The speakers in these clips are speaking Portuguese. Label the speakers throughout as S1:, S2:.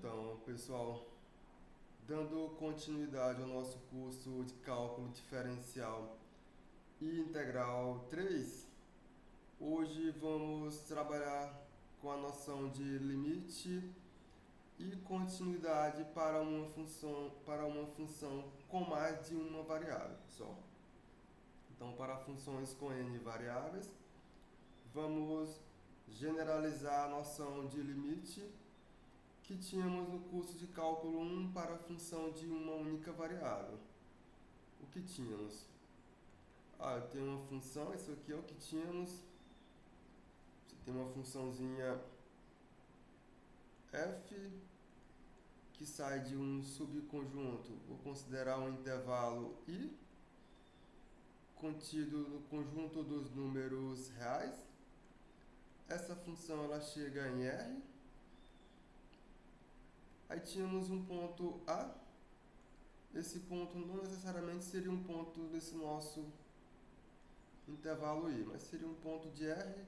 S1: Então, pessoal, dando continuidade ao nosso curso de cálculo diferencial e integral 3, hoje vamos trabalhar com a noção de limite e continuidade para uma função com mais de uma variável, pessoal. Então, para funções com n variáveis, vamos generalizar a noção de limite que tínhamos no curso de cálculo 1 para a função de uma única variável. O que tínhamos? Eu tenho uma função, isso aqui é o que tínhamos. Você tem uma funçãozinha f que sai de um subconjunto, vou considerar um intervalo i, contido no conjunto dos números reais. Essa função ela chega em R. Aí tínhamos um ponto A. Esse ponto não necessariamente seria um ponto desse nosso intervalo I, mas seria um ponto de R.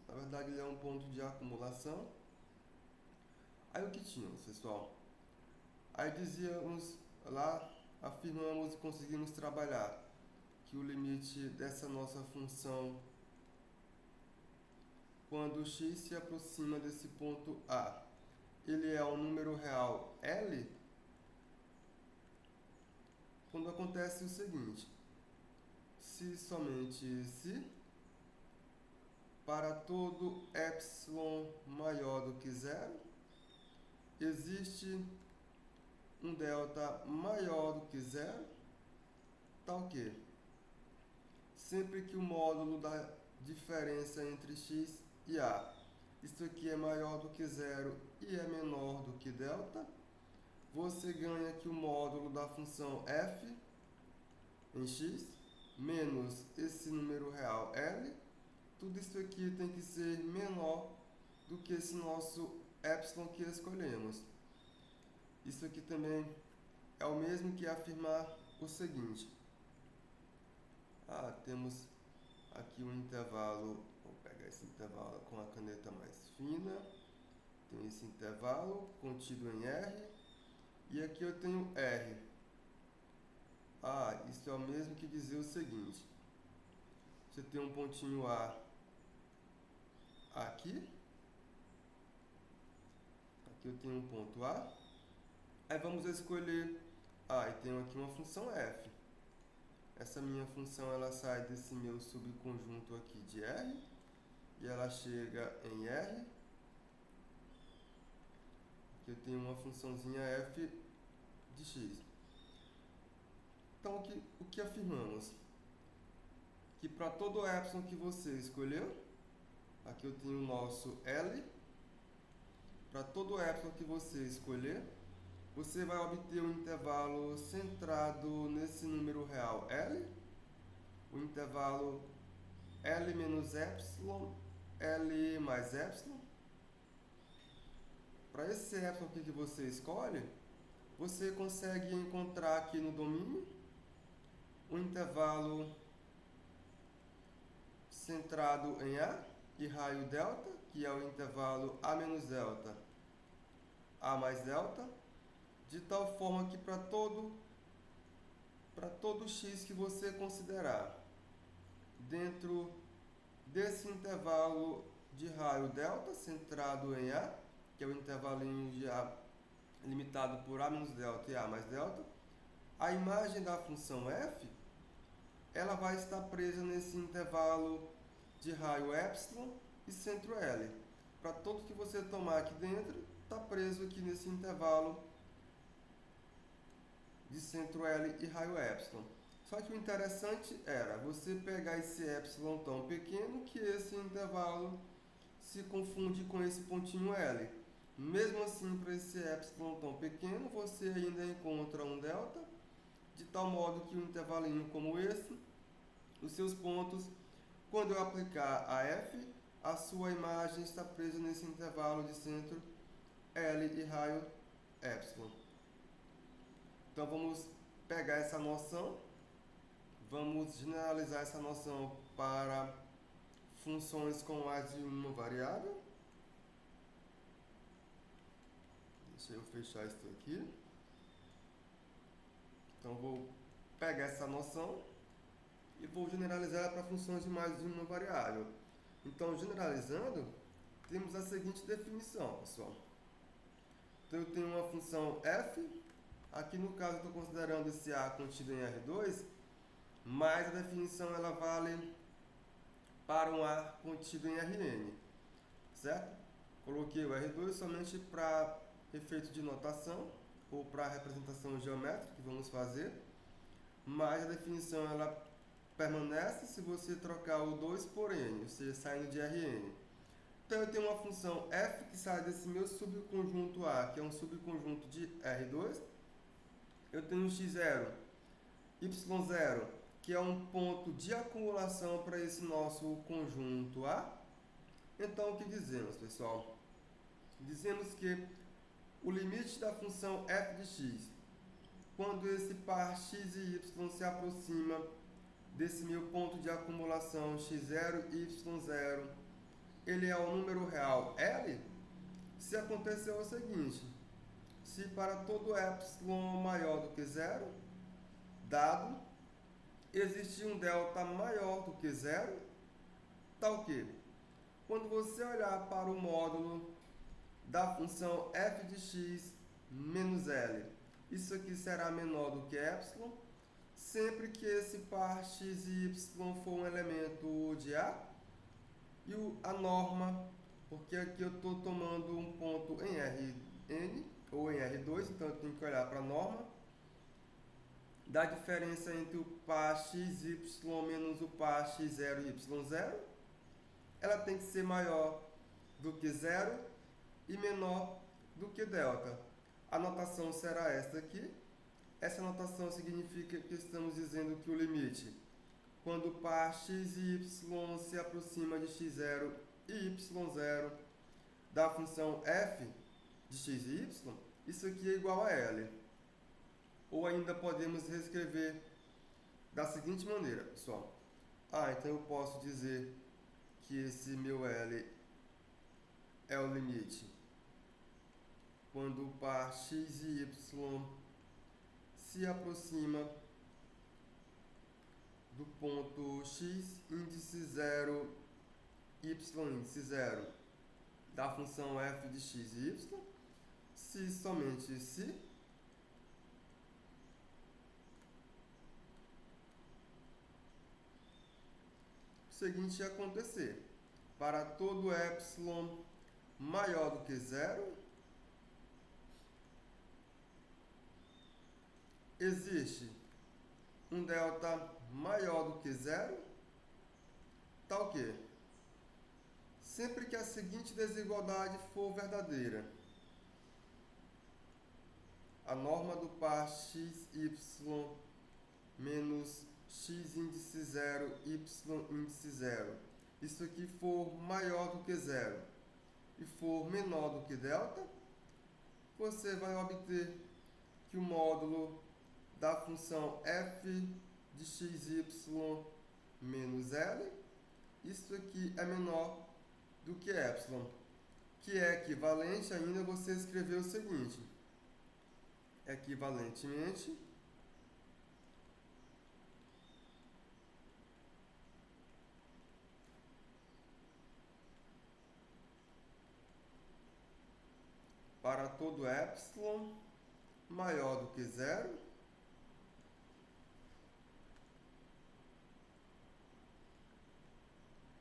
S1: Na verdade, ele é um ponto de acumulação. Aí o que tínhamos, pessoal? Aí dizíamos lá, afirmamos e conseguimos trabalhar que o limite dessa nossa função, quando x se aproxima desse ponto A, ele é um número real L, quando acontece o seguinte: se somente se para todo epsilon maior do que zero, existe um delta maior do que zero, tal que sempre que o módulo da diferença entre x e a, isso aqui é maior do que zero e é menor do que delta, você ganha que o módulo da função f em x menos esse número real L, tudo isso aqui tem que ser menor do que esse nosso epsilon que escolhemos. Isso aqui também é o mesmo que afirmar o seguinte: temos aqui um intervalo, vou pegar esse intervalo com a caneta mais fina, tem esse intervalo contido em R, e aqui eu tenho R. Isso é o mesmo que dizer o seguinte: você tem um pontinho A aqui eu tenho um ponto A, aí vamos escolher, e tenho aqui uma função f. Essa minha função ela sai desse meu subconjunto aqui de R, e ela chega em R. Aqui eu tenho uma funçãozinha f de x. Então, o que afirmamos? Que para todo epsilon que você escolheu, aqui eu tenho o nosso L, para todo epsilon que você escolher, você vai obter um intervalo centrado nesse número real L, o intervalo L menos epsilon, L mais epsilon. Para esse epsilon que você escolhe, você consegue encontrar aqui no domínio um intervalo centrado em A e raio delta, que é o intervalo A menos delta, A mais delta, de tal forma que para todo x que você considerar dentro desse intervalo de raio delta centrado em A, que é o intervalinho de A limitado por A menos delta e A mais delta, a imagem da função f ela vai estar presa nesse intervalo de raio epsilon e centro L. Para todo que você tomar aqui dentro, está preso aqui nesse intervalo de centro L e raio epsilon. Só que o interessante era você pegar esse epsilon tão pequeno que esse intervalo se confunde com esse pontinho L. Mesmo assim, para esse epsilon tão pequeno, você ainda encontra um delta, de tal modo que um intervalinho como esse, os seus pontos, quando eu aplicar a f, a sua imagem está presa nesse intervalo de centro L e raio epsilon. Então vamos pegar essa noção, vamos generalizar essa noção para funções com mais de uma variável. Deixa eu fechar isso aqui. Então vou pegar essa noção e vou generalizar para funções de mais de uma variável. Então, generalizando, temos a seguinte definição, pessoal. Então, eu tenho uma função f, aqui no caso eu estou considerando esse a contido em R2, mas a definição ela vale para um a contido em Rn, certo? Coloquei o R2 somente para efeito de notação ou para representação geométrica que vamos fazer, mas a definição ela permanece se você trocar o 2 por n, ou seja, saindo de Rn. Então eu tenho uma função f que sai desse meu subconjunto A, que é um subconjunto de R2. Eu tenho x0, y0, que é um ponto de acumulação para esse nosso conjunto A. Então o que dizemos, pessoal? Dizemos que o limite da função f de x, quando esse par x e y se aproxima desse meu ponto de acumulação x0 e y0, ele é um número real L, se acontecer o seguinte: se para todo epsilon maior do que zero, dado, existe um delta maior do que zero, tal que, quando você olhar para o módulo da função f de x menos L, isso aqui será menor do que epsilon, sempre que esse par x e y for um elemento de A, e a norma, porque aqui eu estou tomando um ponto em Rn ou em R2, então eu tenho que olhar para a norma da diferença entre o par xy menos o par x0 e y0, ela tem que ser maior do que zero e menor do que delta. A notação será esta aqui. Essa notação significa que estamos dizendo que o limite, quando o par x e y se aproxima de x0 e y0 da função f de x e y, isso aqui é igual a L. Ou ainda podemos reescrever da seguinte maneira, pessoal. Então eu posso dizer que esse meu L é o limite quando o par x e y se aproxima do ponto x índice 0, y índice 0 da função f de x e y, se somente se o seguinte acontecer: para todo epsilon maior do que zero, existe um delta maior do que zero, tal que, sempre que a seguinte desigualdade for verdadeira, a norma do par xy menos x índice 0, y índice 0, isso aqui for maior do que zero e for menor do que delta, você vai obter que o módulo da função f de xy menos L, isso aqui é menor do que epsilon, que é equivalente ainda você escrever o seguinte: equivalentemente, para todo epsilon maior do que zero,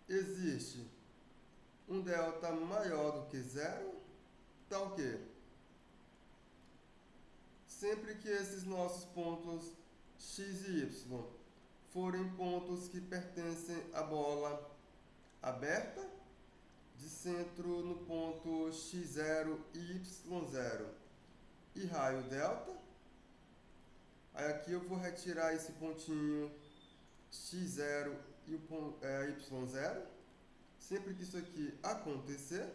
S1: existe um delta maior do que zero, tal que, sempre que esses nossos pontos x e y forem pontos que pertencem à bola aberta, de centro no ponto x0 e y0 e raio delta, aí aqui eu vou retirar esse pontinho x0 e o y0. Sempre que isso aqui acontecer,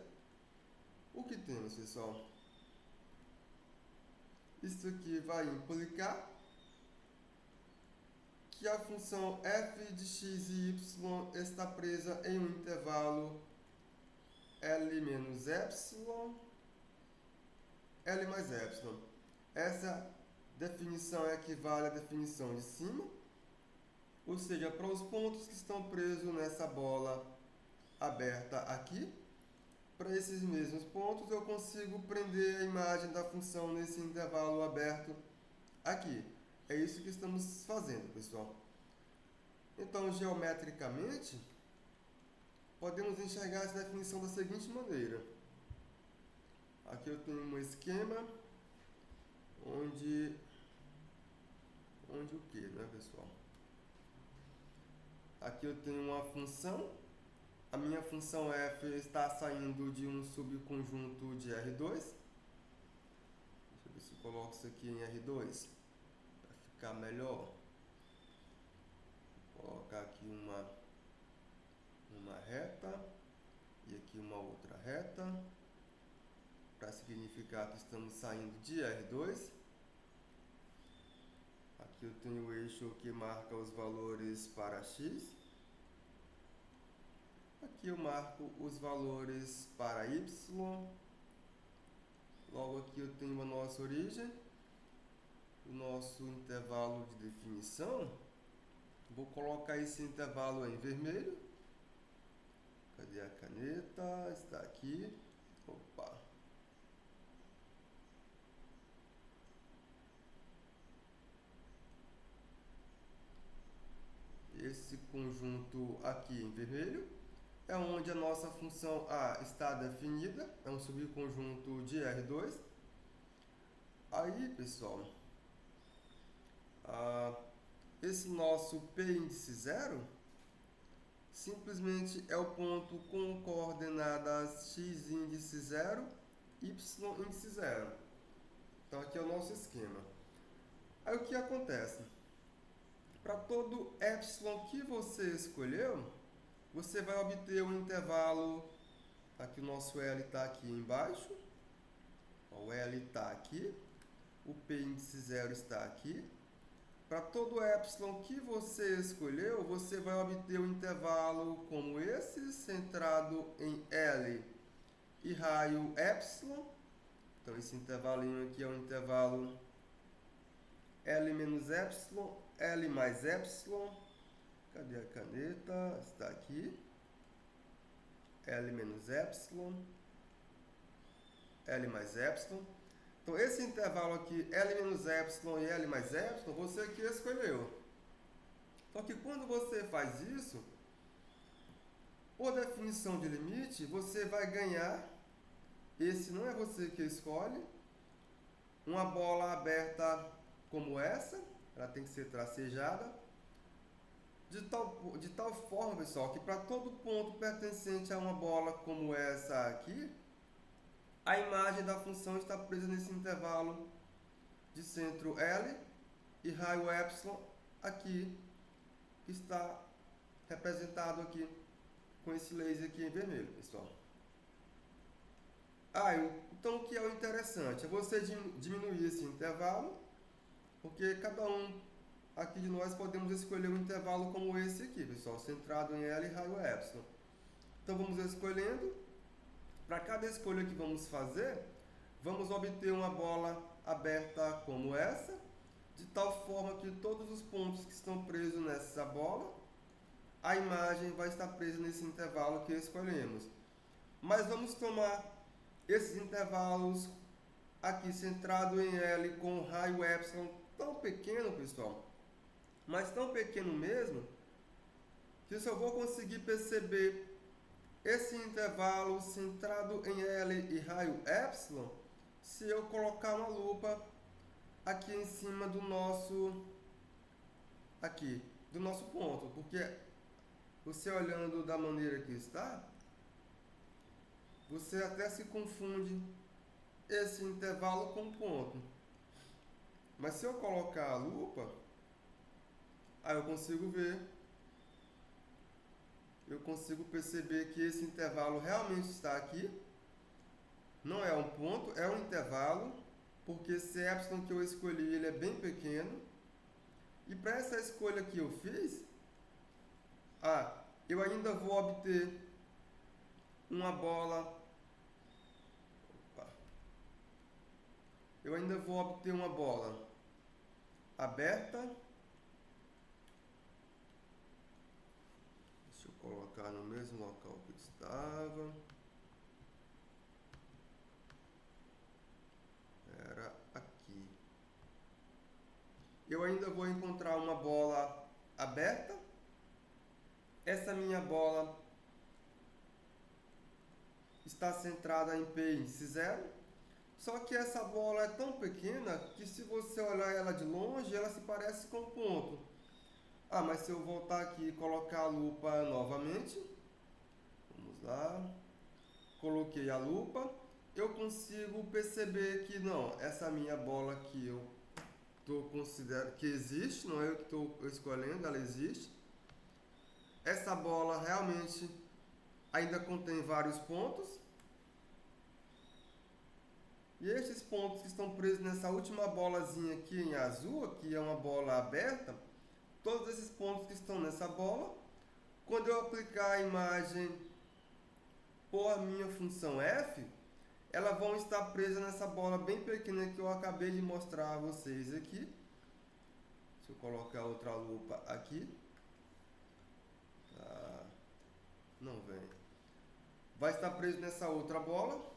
S1: o que temos, pessoal? Isso aqui vai implicar que a função f de x e y está presa em um intervalo L menos epsilon L mais epsilon. Essa definição equivale à definição de cima, ou seja, para os pontos que estão presos nessa bola aberta aqui, para esses mesmos pontos eu consigo prender a imagem da função nesse intervalo aberto aqui. É isso que estamos fazendo, pessoal. Então, geometricamente, podemos enxergar essa definição da seguinte maneira. Aqui eu tenho um esquema onde o que, né, pessoal? Aqui eu tenho uma função. A minha função f está saindo de um subconjunto de R2. Deixa eu ver se eu coloco isso aqui em R2 para ficar melhor. Vou colocar aqui uma reta e aqui uma outra reta para significar que estamos saindo de R2. Aqui eu tenho o eixo que marca os valores para x. Aqui eu marco os valores para y. Logo aqui eu tenho a nossa origem, o nosso intervalo de definição. Vou colocar esse intervalo em vermelho. Cadê a caneta? Está aqui. Opa! Esse conjunto aqui em vermelho é onde a nossa função A está definida, é um subconjunto de R2. Aí, pessoal, esse nosso P índice 0 simplesmente é o ponto com coordenadas x índice 0, y índice 0. Então aqui é o nosso esquema. Aí o que acontece? Para todo epsilon que você escolheu, você vai obter um intervalo. Aqui o nosso L está aqui embaixo. O L está aqui. O P índice 0 está aqui. Para todo epsilon que você escolheu, você vai obter um intervalo como esse, centrado em L e raio epsilon. Então esse intervalinho aqui é um intervalo L menos epsilon, L mais epsilon. Cadê a caneta? Está aqui. L menos epsilon, L mais epsilon. Então, esse intervalo aqui, L menos epsilon e L mais epsilon, você aqui escolheu. Só que quando você faz isso, por definição de limite, você vai ganhar, esse não é você que escolhe, uma bola aberta como essa, ela tem que ser tracejada, de tal forma, pessoal, que para todo ponto pertencente a uma bola como essa aqui, a imagem da função está presa nesse intervalo de centro L e raio epsilon aqui, que está representado aqui com esse laser aqui em vermelho, pessoal. Então o que é o interessante? É você diminuir esse intervalo, porque cada um aqui de nós podemos escolher um intervalo como esse aqui, pessoal, centrado em L e raio epsilon. Então vamos escolhendo. Para cada escolha que vamos fazer, vamos obter uma bola aberta como essa, de tal forma que todos os pontos que estão presos nessa bola, a imagem vai estar presa nesse intervalo que escolhemos. Mas vamos tomar esses intervalos aqui centrado em L com raio epsilon tão pequeno, pessoal, mas tão pequeno mesmo, que eu só vou conseguir perceber esse intervalo centrado em L e raio epsilon se eu colocar uma lupa aqui em cima do nosso ponto, porque você olhando da maneira que está, você até se confunde esse intervalo com ponto. Mas se eu colocar a lupa, aí eu consigo ver, eu consigo perceber que esse intervalo realmente está aqui. Não é um ponto, é um intervalo, porque esse epsilon que eu escolhi, ele é bem pequeno. E para essa escolha que eu fiz, eu ainda vou obter uma bola eu ainda vou obter uma bola aberta. Deixa eu colocar no mesmo local que estava. Era aqui. Eu ainda vou encontrar uma bola aberta. Essa minha bola está centrada em P índice 0. Só que essa bola é tão pequena que se você olhar ela de longe, ela se parece com um ponto. Ah, mas se eu voltar aqui e colocar a lupa novamente, vamos lá, coloquei a lupa, eu consigo perceber que não, essa minha bola que eu considero que existe, não é eu que estou escolhendo, ela existe. Essa bola realmente ainda contém vários pontos. E estes pontos que estão presos nessa última bolazinha aqui em azul, que é uma bola aberta, todos esses pontos que estão nessa bola, quando eu aplicar a imagem por a minha função f, elas vão estar presas nessa bola bem pequena que eu acabei de mostrar a vocês aqui. Deixa eu colocar outra lupa aqui. Tá. Não vem. Vai estar preso nessa outra bola,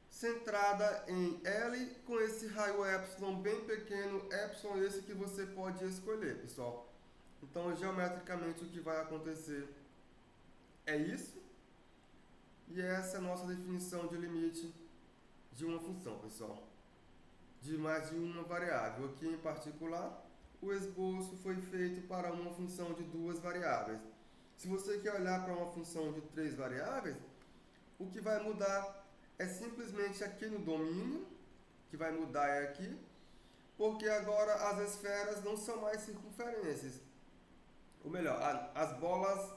S1: centrada em L, com esse raio epsilon bem pequeno, epsilon esse que você pode escolher, pessoal. Então, geometricamente, o que vai acontecer é isso. E essa é a nossa definição de limite de uma função, pessoal. De mais de uma variável. Aqui, em particular, o esboço foi feito para uma função de duas variáveis. Se você quer olhar para uma função de três variáveis, o que vai mudar é simplesmente aqui no domínio, que vai mudar é aqui, porque agora as esferas não são mais circunferências. Ou melhor, as bolas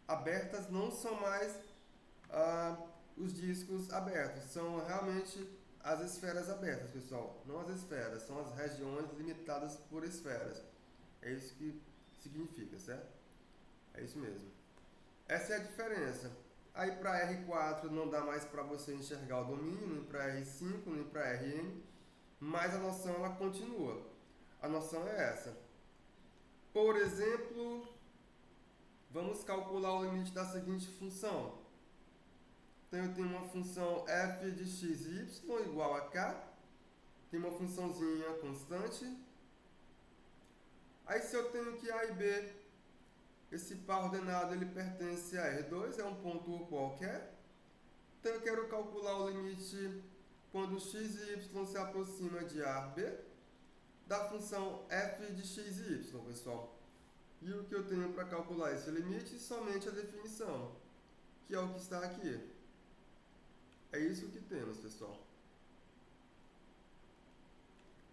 S1: abertas não são mais os discos abertos, são realmente as esferas abertas, pessoal. Não as esferas, são as regiões limitadas por esferas. É isso que significa, certo? É isso mesmo. Essa é a diferença. Aí para R4 não dá mais para você enxergar o domínio, nem para R5, nem para Rn, mas a noção ela continua. A noção é essa. Por exemplo, vamos calcular o limite da seguinte função. Então eu tenho uma função f de x e y igual a k, tem uma funçãozinha constante. Aí se eu tenho que A e B, esse par ordenado ele pertence a R2, é um ponto qualquer. Então eu quero calcular o limite quando x e y se aproxima de A, B, da função f de x e y, pessoal. E o que eu tenho para calcular esse limite? Somente a definição, que é o que está aqui. É isso que temos, pessoal.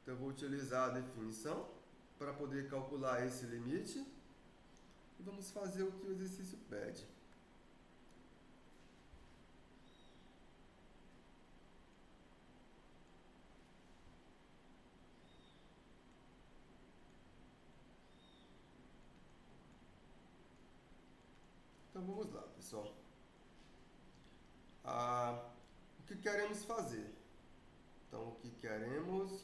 S1: Então eu vou utilizar a definição para poder calcular esse limite. E vamos fazer o que o exercício pede. Então vamos lá, pessoal. O que queremos fazer? Então o que queremos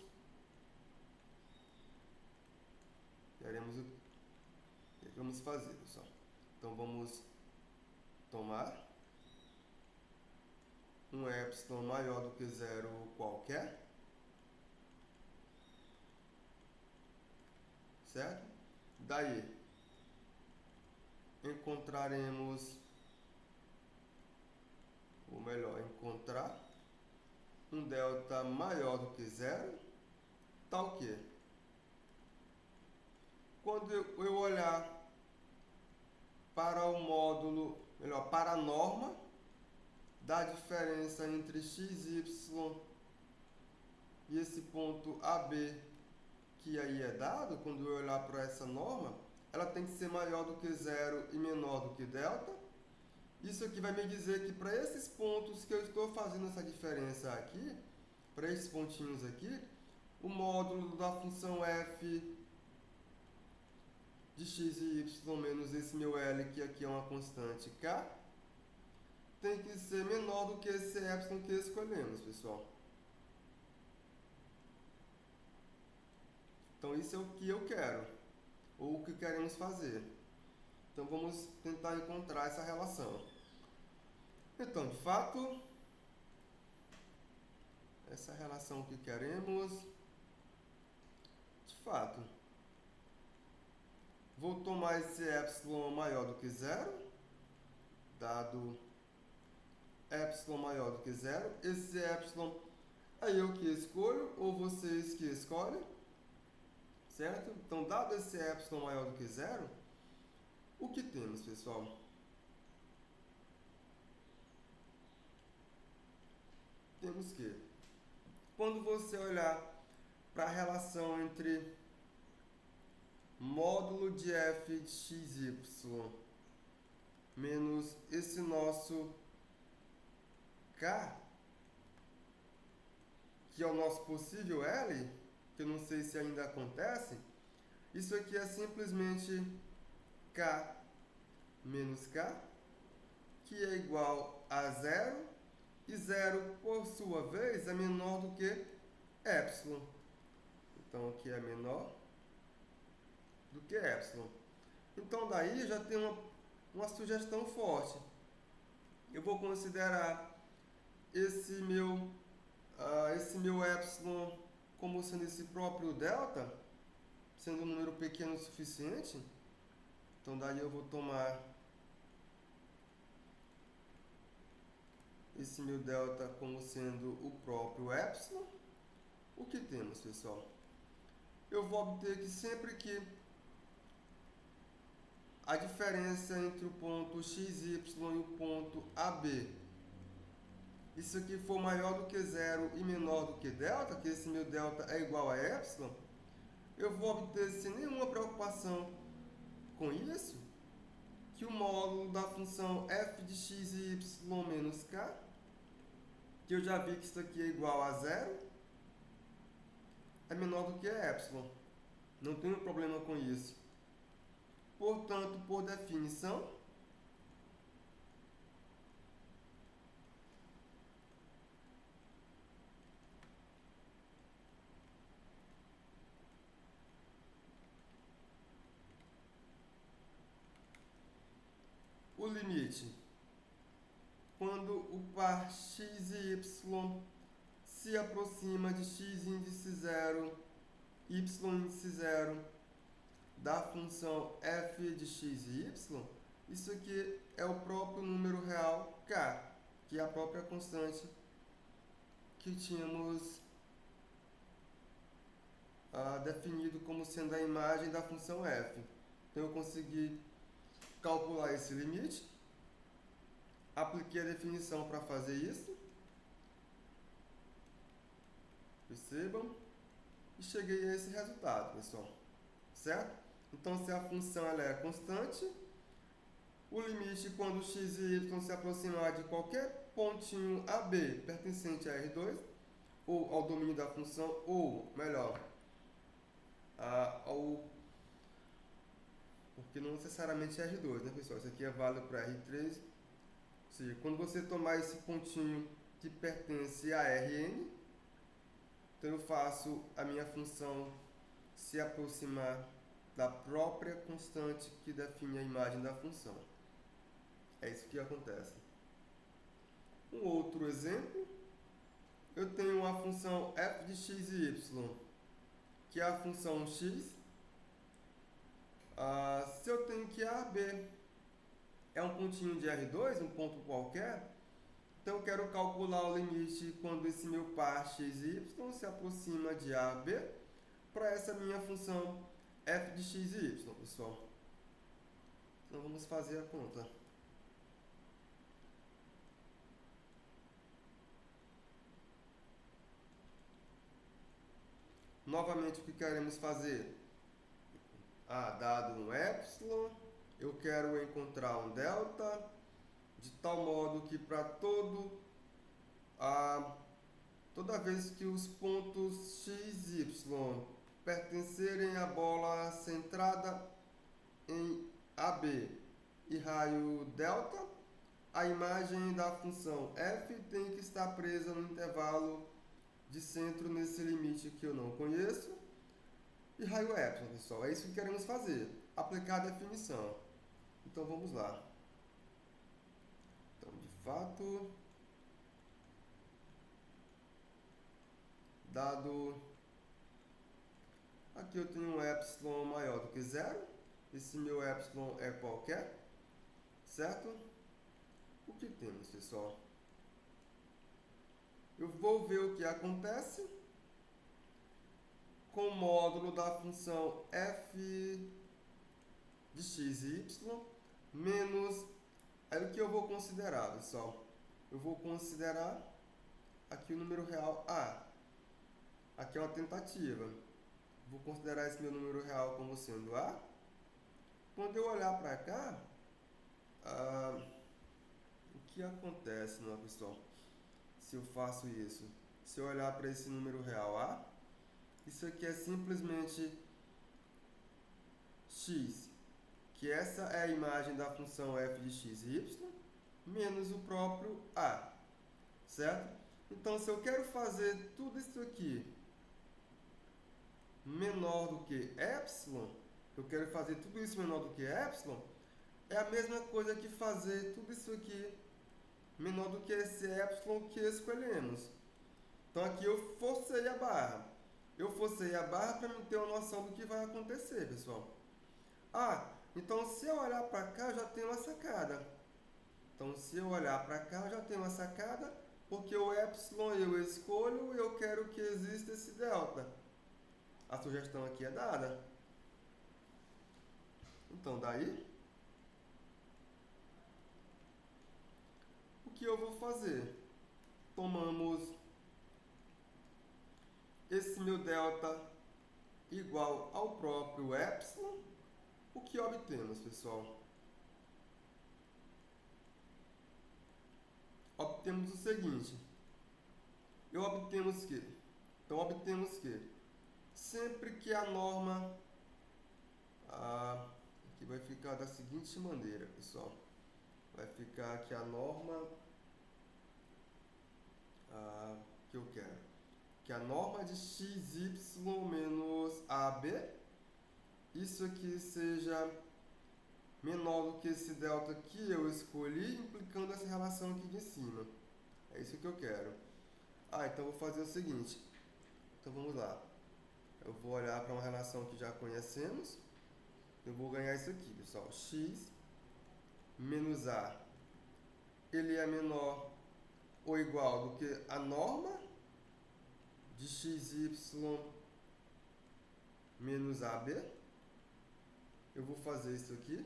S1: o que vamos fazer, pessoal? Então vamos tomar um epsilon maior do que zero qualquer, certo? Daí encontraremos, ou melhor, encontrar um delta maior do que zero, tal que quando eu olhar para o módulo, melhor, para a norma da diferença entre x, y e esse ponto AB, que aí é dado, quando eu olhar para essa norma, ela tem que ser maior do que zero e menor do que delta. Isso aqui vai me dizer que para esses pontos que eu estou fazendo essa diferença aqui, para esses pontinhos aqui, o módulo da função f de x e y menos esse meu L, que aqui é uma constante k, tem que ser menor do que esse epsilon que escolhemos, pessoal. Então isso é o que eu quero, ou o que queremos fazer. Então vamos tentar encontrar essa relação. Então, de fato, essa relação que queremos, de fato, vou tomar esse epsilon maior do que zero, dado epsilon maior do que zero. Esse epsilon é eu que escolho ou vocês que escolhem, certo? Então, dado esse epsilon maior do que zero, o que temos, pessoal? Temos que, quando você olhar para a relação entre módulo de f de xy menos esse nosso k, que é o nosso possível L, que eu não sei se ainda acontece, isso aqui é simplesmente k menos k, que é igual a zero, e zero, por sua vez, é menor do que epsilon. Então, aqui é menor do que epsilon. Então, daí já tem uma sugestão forte. Eu vou considerar esse meu epsilon como sendo esse próprio delta, sendo um número pequeno o suficiente. Então, daí eu vou tomar esse meu delta como sendo o próprio epsilon. O que temos, pessoal? Eu vou obter que sempre que a diferença entre o ponto XY e o ponto AB, isso aqui for maior do que zero e menor do que delta, que esse meu delta é igual a epsilon, eu vou obter sem nenhuma preocupação com isso, que o módulo da função f de x e y menos k, que eu já vi que isso aqui é igual a zero, é menor do que epsilon. Não tenho problema com isso. Portanto, por definição, o limite, quando o par x e y se aproxima de x índice zero, y índice zero, da função f de x e y, isso aqui é o próprio número real k, que é a própria constante que tínhamos definido como sendo a imagem da função f. Então eu consegui calcular esse limite, apliquei a definição para fazer isso, percebam, e cheguei a esse resultado, pessoal, certo? Então, se a função ela é constante, o limite quando x e y se aproximar de qualquer pontinho AB pertencente a R2, ou ao domínio da função, ou melhor, porque não necessariamente é R2, né, pessoal? Isso aqui é válido para R3. Ou seja, quando você tomar esse pontinho que pertence a Rn, então eu faço a minha função se aproximar da própria constante que define a imagem da função. É isso que acontece. Um outro exemplo, eu tenho a função f de x e y, que é a função x. Se eu tenho que AB é um pontinho de R2, um ponto qualquer, então eu quero calcular o limite quando esse meu par x e y se aproxima de A a B para essa minha função f de x e y, pessoal. Então vamos fazer a conta. Novamente, o que queremos fazer? Dado um epsilon, eu quero encontrar um delta, de tal modo que para toda vez que os pontos x e y pertencerem à bola centrada em AB e raio delta, a imagem da função f tem que estar presa no intervalo de centro nesse limite que eu não conheço, e raio epsilon, pessoal. É isso que queremos fazer, aplicar a definição. Então vamos lá. Então, de fato, dado aqui eu tenho um epsilon maior do que zero. Esse meu epsilon é qualquer, certo? O que temos, pessoal? Eu vou ver o que acontece com o módulo da função f de x e y menos... Aí o que eu vou considerar, pessoal? Eu vou considerar aqui o número real A. Aqui é uma tentativa. Vou considerar esse meu número real como sendo A. Quando eu olhar para cá, o que acontece, não é, pessoal? Se eu faço isso, se eu olhar para esse número real A, isso aqui é simplesmente x, que essa é a imagem da função f de x e y, menos o próprio A, certo? Então, se eu quero fazer tudo isso aqui menor do que epsilon, eu quero fazer tudo isso menor do que epsilon, é a mesma coisa que fazer tudo isso aqui menor do que esse epsilon que escolhemos. Então aqui eu forcei a barra. Eu forcei a barra para me ter uma noção do que vai acontecer, pessoal. Então se eu olhar para cá, eu já tenho uma sacada. Então se eu olhar para cá, eu já tenho uma sacada, porque o epsilon eu escolho e eu quero que exista esse delta. A sugestão aqui é dada. Então daí, o que eu vou fazer? Tomamos esse meu delta igual ao próprio epsilon. O que obtemos, pessoal? Obtemos o seguinte. Obtemos que sempre que a norma aqui vai ficar da seguinte maneira, pessoal. Vai ficar aqui a norma que eu quero. Que a norma de xy menos AB, isso aqui seja menor do que esse delta que eu escolhi, implicando essa relação aqui de cima. É isso que eu quero. Então eu vou fazer o seguinte. Então vamos lá. Eu vou olhar para uma relação que já conhecemos. Eu vou ganhar isso aqui, pessoal. X menos A, ele é menor ou igual do que a norma de xy menos AB. Eu vou fazer isso aqui.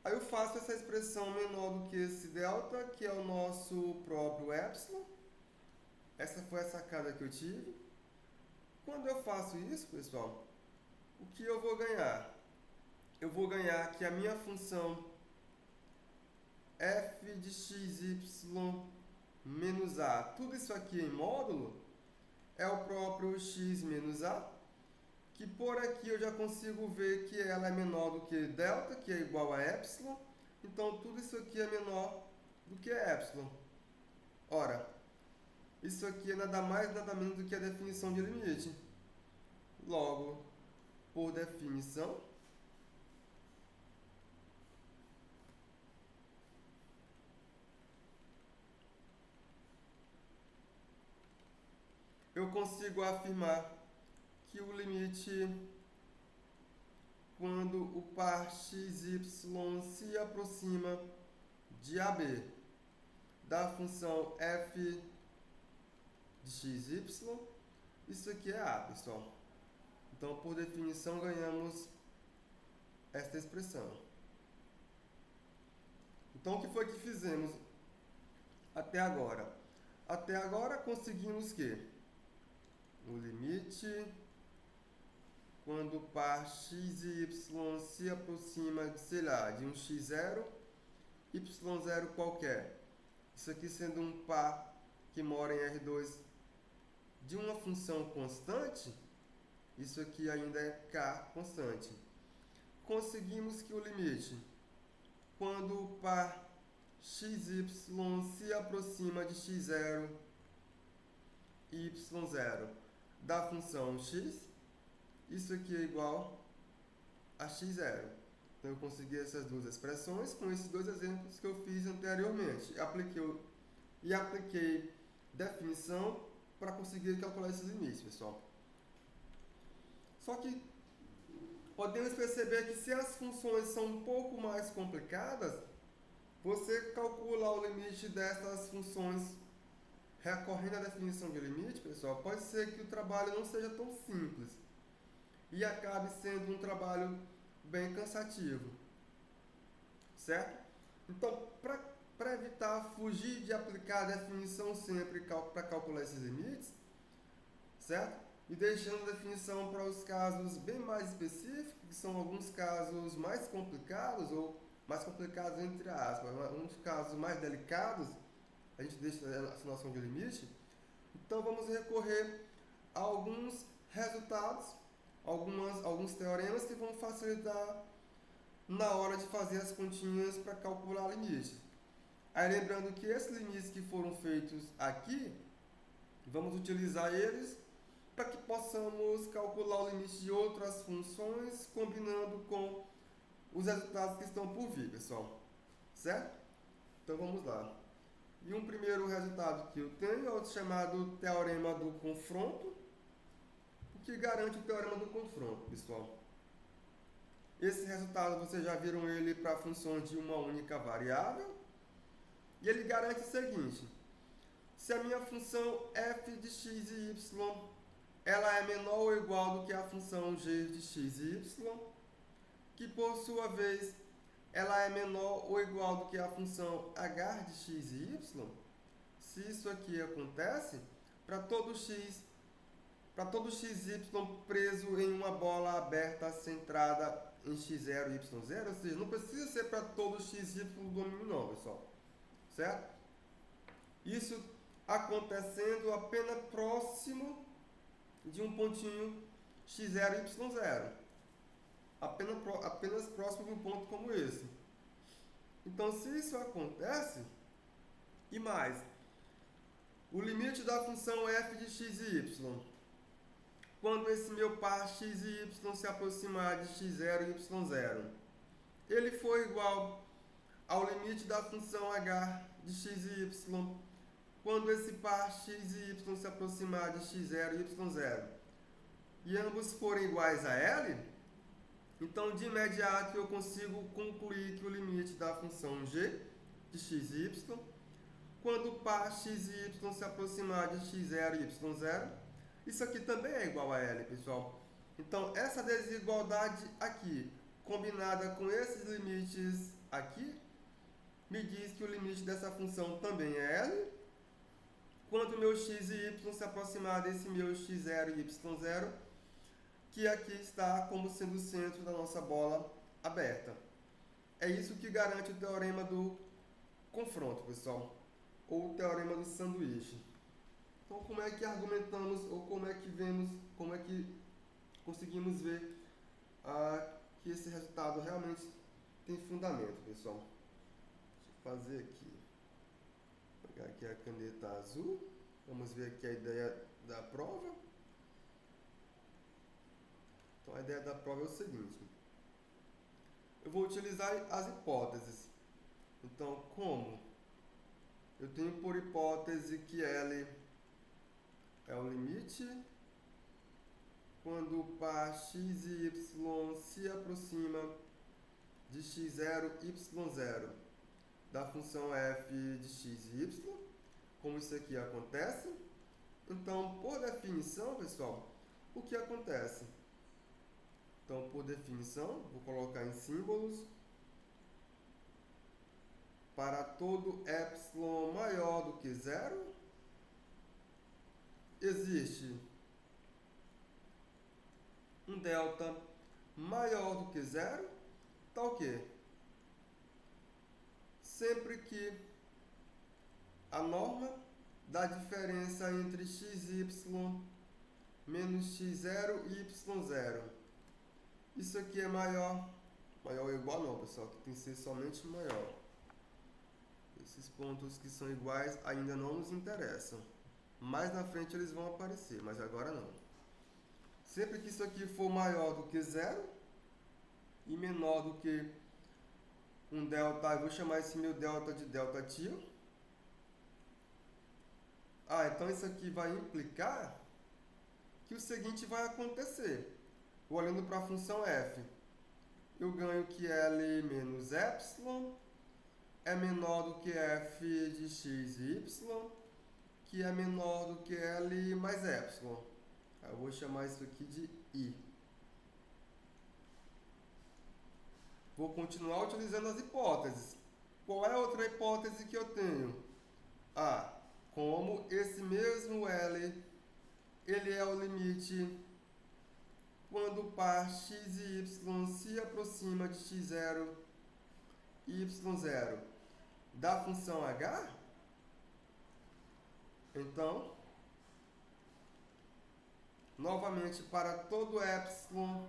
S1: Aí eu faço essa expressão menor do que esse delta, que é o nosso próprio epsilon. Essa foi a sacada que eu tive. Quando eu faço isso, pessoal, o que eu vou ganhar? Eu vou ganhar que a minha função f de xy menos A, tudo isso aqui em módulo, é o próprio x menos A, que por aqui eu já consigo ver que ela é menor do que delta, que é igual a epsilon. Então, tudo isso aqui é menor do que epsilon. Ora, isso aqui é nada mais, nada menos do que a definição de limite. Logo, por definição, eu consigo afirmar que o limite, quando o par xy se aproxima de AB da função f de xy, isso aqui é A, pessoal. Então, por definição, ganhamos esta expressão. Então, o que foi que fizemos até agora? Até agora, conseguimos que o limite, quando o par xy se aproxima, sei lá, de um x0, y0 qualquer. Isso aqui sendo um par que mora em R2 de uma função constante, isso aqui ainda é k constante. Conseguimos que o limite, quando o par xy se aproxima de x0 e y0 da função x, isso aqui é igual a x0. Então eu consegui essas duas expressões com esses dois exemplos que eu fiz anteriormente. Apliquei definição para conseguir calcular esses limites, pessoal. Só que podemos perceber que se as funções são um pouco mais complicadas, você calcula o limite dessas funções recorrendo à definição de limite, pessoal. Pode ser que o trabalho não seja tão simples e acabe sendo um trabalho bem cansativo, certo? Então, para evitar fugir de aplicar a definição sempre para calcular esses limites, certo? E deixando a definição para os casos bem mais específicos, que são alguns casos mais complicados, ou mais complicados entre aspas, uns casos mais delicados, a gente deixa essa noção de limite. Então vamos recorrer a alguns resultados, alguns teoremas que vão facilitar na hora de fazer as continhas para calcular limites. Aí lembrando que esses limites que foram feitos aqui, vamos utilizar eles para que possamos calcular o limite de outras funções, combinando com os resultados que estão por vir, pessoal. Certo? Então vamos lá. E um primeiro resultado que eu tenho é o chamado teorema do confronto, o que garante o teorema do confronto, pessoal. Esse resultado vocês já viram ele para funções de uma única variável, e ele garante o seguinte: se a minha função f de x e y ela é menor ou igual do que a função g de x e y, que por sua vez ela é menor ou igual do que a função h de x e y, se isso aqui acontece, para todo x y preso em uma bola aberta centrada em x0 e y0, ou seja, não precisa ser para todo x y do domínio não, pessoal. Certo? Isso acontecendo apenas próximo de um pontinho x0 e y0. Apenas próximo de um ponto como esse. Então, se isso acontece, e mais, o limite da função f de x e y, quando esse meu par x e y se aproximar de x0 e y0, ele for igual ao limite da função h de x e y, quando esse par x e y se aproximar de x0 e y0, e ambos forem iguais a L, então de imediato eu consigo concluir que o limite da função g de x e y, quando o par x e y se aproximar de x0 e y0, isso aqui também é igual a L, pessoal. Então essa desigualdade aqui, combinada com esses limites aqui, me diz que o limite dessa função também é L, quando o meu x e y se aproximar desse meu x0 e y0, que aqui está como sendo o centro da nossa bola aberta. É isso que garante o teorema do confronto, pessoal, ou o teorema do sanduíche. Então, como é que argumentamos, ou como é que vemos, como é que conseguimos ver que esse resultado realmente tem fundamento, pessoal? Deixa eu fazer aqui. Vou pegar aqui a caneta azul. Vamos ver aqui a ideia da prova. Então, a ideia da prova é o seguinte: eu vou utilizar as hipóteses. Então, como? Eu tenho por hipótese que L é o limite quando o par x e y se aproxima de x0 e y0 da função f de x e y, como isso aqui acontece. Então, por definição, pessoal, o que acontece? Então, por definição, vou colocar em símbolos, para todo epsilon maior do que zero, existe um delta maior do que zero, tá o quê? Sempre que a norma da diferença entre x e y menos x0 e y0, isso aqui é maior ou igual não, pessoal, que tem que ser somente maior. Esses pontos que são iguais ainda não nos interessam. Mais na frente eles vão aparecer, mas agora não. Sempre que isso aqui for maior do que zero e menor do que um delta, eu vou chamar esse meu delta de delta tio. Então isso aqui vai implicar que o seguinte vai acontecer. Olhando para a função f, eu ganho que L menos epsilon é menor do que f de x e y, que é menor do que L mais epsilon. Eu vou chamar isso aqui de I. Vou continuar utilizando as hipóteses. Qual é a outra hipótese que eu tenho? Como esse mesmo L, ele é o limite quando o par x e y se aproxima de x0 e y0 da função h? Então, novamente, para todo epsilon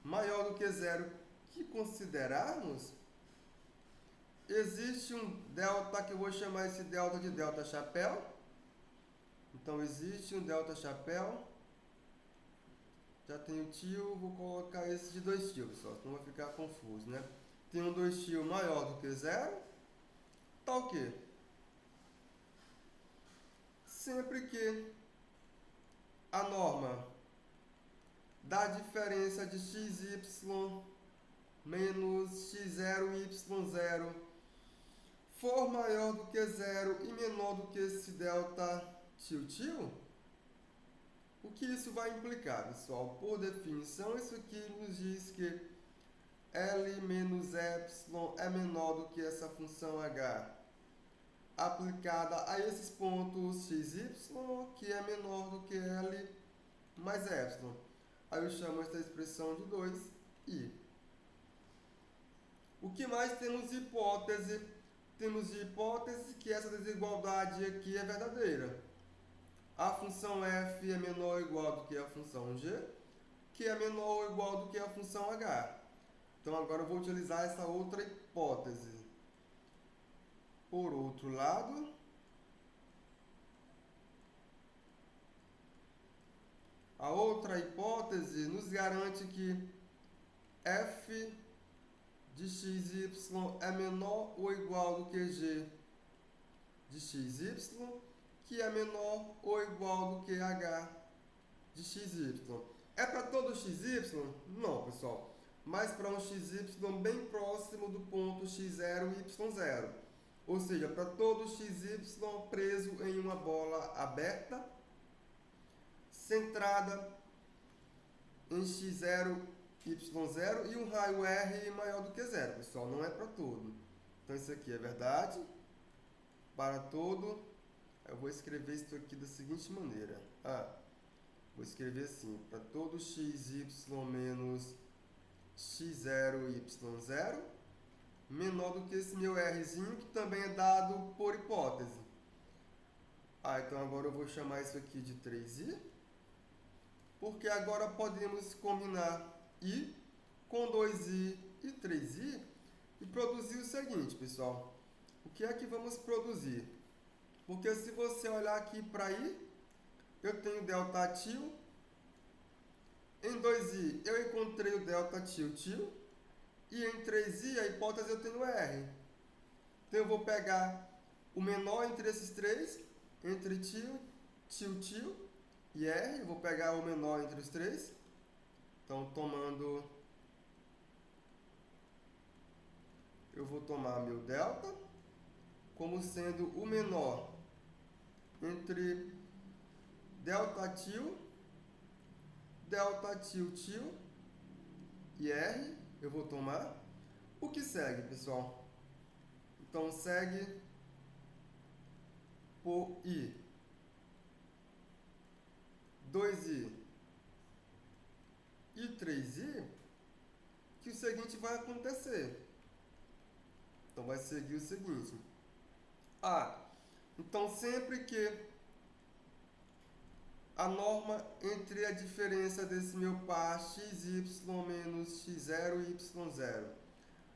S1: maior do que zero que considerarmos, existe um delta que eu vou chamar esse delta de delta chapéu. Então, existe um delta chapéu. Já tem o tio, vou colocar esse de 2 tio, pessoal, senão vai ficar confuso, né? Tem um 2 tio maior do que zero. Tá o quê? Sempre que a norma da diferença de xy menos x0 e y0 for maior do que zero e menor do que esse delta tio, o que isso vai implicar, pessoal? Por definição, isso aqui nos diz que L menos epsilon é menor do que essa função h aplicada a esses pontos x, y, que é menor do que L mais epsilon. Aí eu chamo essa expressão de 2i. O que mais temos de hipótese? Temos de hipótese que essa desigualdade aqui é verdadeira. A função f é menor ou igual do que a função g, que é menor ou igual do que a função h. Então agora eu vou utilizar essa outra hipótese. Por outro lado, a outra hipótese nos garante que f de x e y é menor ou igual do que g de x, y, que é menor ou igual do que h de x, y. É para todo x, y? Não, pessoal. Mas para um x, y bem próximo do ponto x0 e y0. Ou seja, para todo x, y preso em uma bola aberta, centrada em x0, y0 e um raio R maior do que zero, pessoal. Não é para todo. Então, isso aqui é verdade. Para todo, eu vou escrever isso aqui da seguinte maneira. Vou escrever assim, para todo x, y menos x0, y0, menor do que esse meu Rzinho, que também é dado por hipótese. Então agora eu vou chamar isso aqui de 3i, porque agora podemos combinar i com 2i e 3i e produzir o seguinte, pessoal. O que é que vamos produzir? Porque se você olhar aqui para i, eu tenho delta tio. Em 2i eu encontrei o delta tio. E em 3i, a hipótese eu tenho R. Então eu vou pegar o menor entre esses três, entre tio e R. Eu vou pegar o menor entre os três. Então, eu vou tomar meu delta como sendo o menor entre delta tio e R. Eu vou tomar. O que segue, pessoal? Então, segue por i 2i e 3i, que o seguinte vai acontecer. Então, vai seguir o seguinte. Então, sempre que a norma entre a diferença desse meu par xy menos x0 e y0,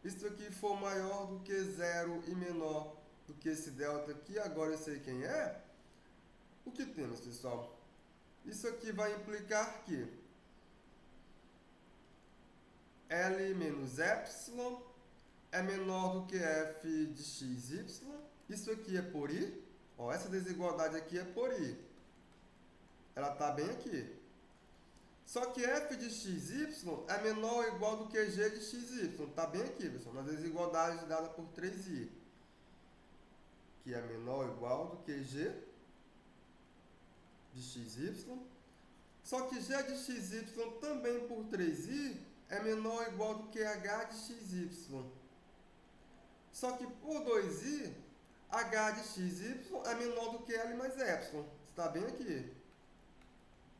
S1: isso aqui for maior do que zero e menor do que esse delta aqui, agora eu sei quem é. O que temos, pessoal? Isso aqui vai implicar que L menos epsilon é menor do que f de xy. Isso aqui é por i. Ó, essa desigualdade aqui é por i. Ela está bem aqui. Só que f de xy é menor ou igual do que g de xy. Está bem aqui, pessoal, na desigualdade dada por 3i. Que é menor ou igual do que g de xy. Só que g de xy também por 3i é menor ou igual do que h de xy. Só que por 2i, h de xy é menor do que L mais epsilon. Está bem aqui.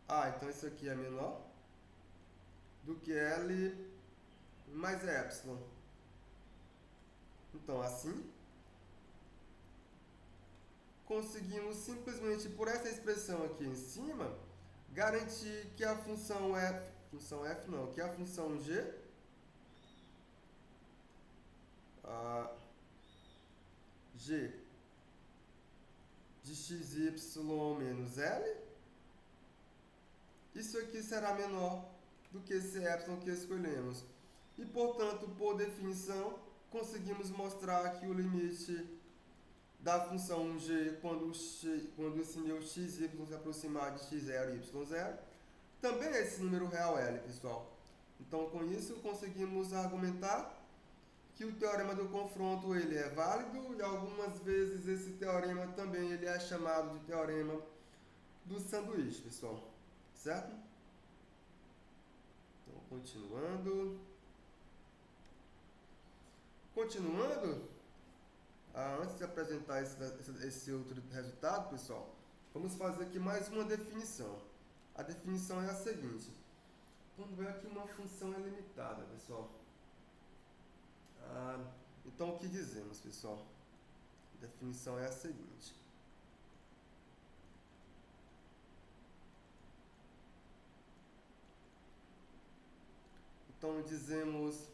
S1: Ah, então isso aqui é menor do que L mais epsilon. Então, assim, conseguimos simplesmente por essa expressão aqui em cima, garantir que a função f não, que a função g g de xy menos L, isso aqui será menor do que esse epsilon que escolhemos. E, portanto, por definição, conseguimos mostrar que o limite da função g, quando esse meu xy se aproximar de x0 e y0, também é esse número real L, pessoal. Então, com isso, conseguimos argumentar que o teorema do confronto ele é válido e algumas vezes esse teorema também ele é chamado de teorema do sanduíche, pessoal. Certo? Então, continuando, antes de apresentar esse outro resultado, pessoal, vamos fazer aqui mais uma definição. A definição é a seguinte. Vamos ver aqui uma função é limitada, pessoal. Então, o que dizemos, pessoal? A definição é a seguinte. Então, dizemos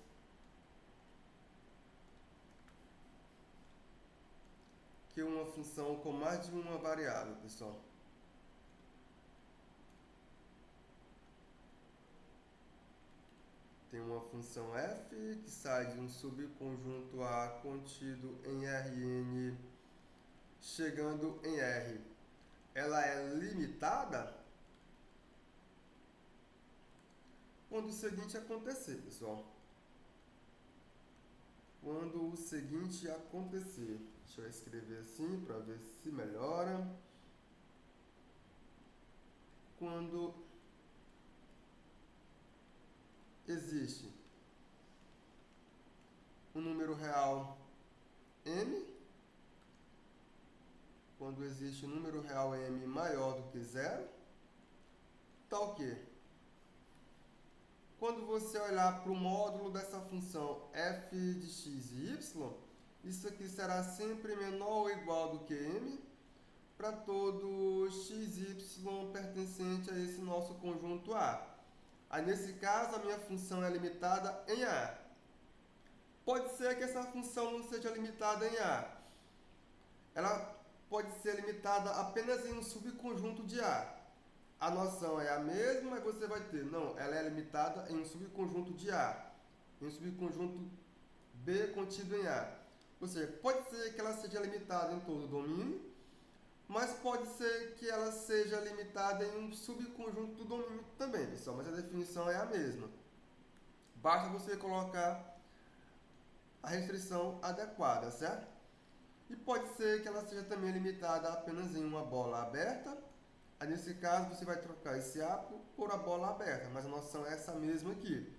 S1: que uma função com mais de uma variável, pessoal, tem uma função f que sai de um subconjunto A contido em Rn, chegando em R. Ela é limitada quando o seguinte acontecer, pessoal. Quando o seguinte acontecer. Deixa eu escrever assim para ver se melhora. Quando existe um número real m, quando existe um número real m maior do que zero, tá o quê? Quando você olhar para o módulo dessa função f de x e y, isso aqui será sempre menor ou igual do que m para todo xy pertencente a esse nosso conjunto A. Aí, nesse caso, a minha função é limitada em A. Pode ser que essa função não seja limitada em A. Ela pode ser limitada apenas em um subconjunto de A. A noção é a mesma, mas você vai ter, não, ela é limitada em um subconjunto de A, em um subconjunto B contido em A. Ou seja, pode ser que ela seja limitada em todo o domínio, mas pode ser que ela seja limitada em um subconjunto do domínio também, pessoal, mas a definição é a mesma. Basta você colocar a restrição adequada, certo? E pode ser que ela seja também limitada apenas em uma bola aberta. Aí, nesse caso, você vai trocar esse A por a bola aberta, mas a noção é essa mesma aqui.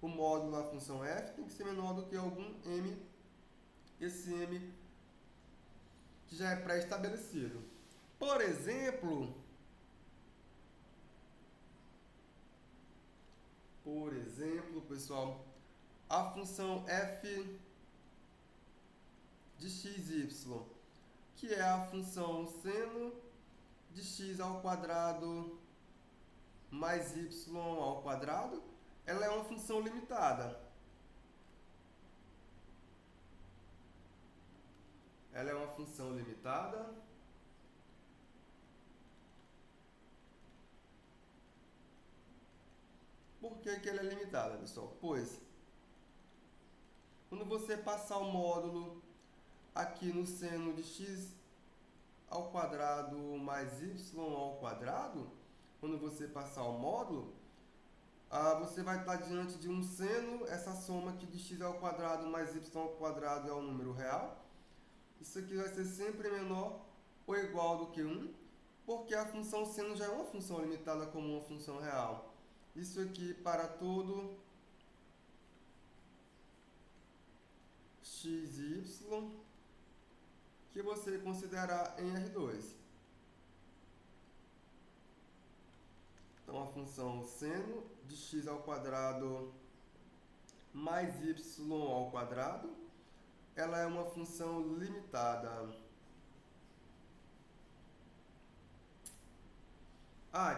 S1: O módulo da função f tem que ser menor do que algum m, esse m que já é pré-estabelecido. Por exemplo, pessoal, a função f de xy, que é a função seno de x ao quadrado mais y ao quadrado, ela é uma função limitada. Ela é uma função limitada por que que ela é limitada, pessoal? Pois, quando você passar o módulo aqui no seno de x ao quadrado mais y ao quadrado, quando você passar o módulo, você vai estar diante de um seno, essa soma aqui de x ao quadrado mais y ao quadrado é o número real. Isso aqui vai ser sempre menor ou igual do que 1, porque a função seno já é uma função limitada como uma função real. Isso aqui para todo x e y que você considerar em R2. Então, a função seno de x ao quadrado mais y ao quadrado, ela é uma função limitada.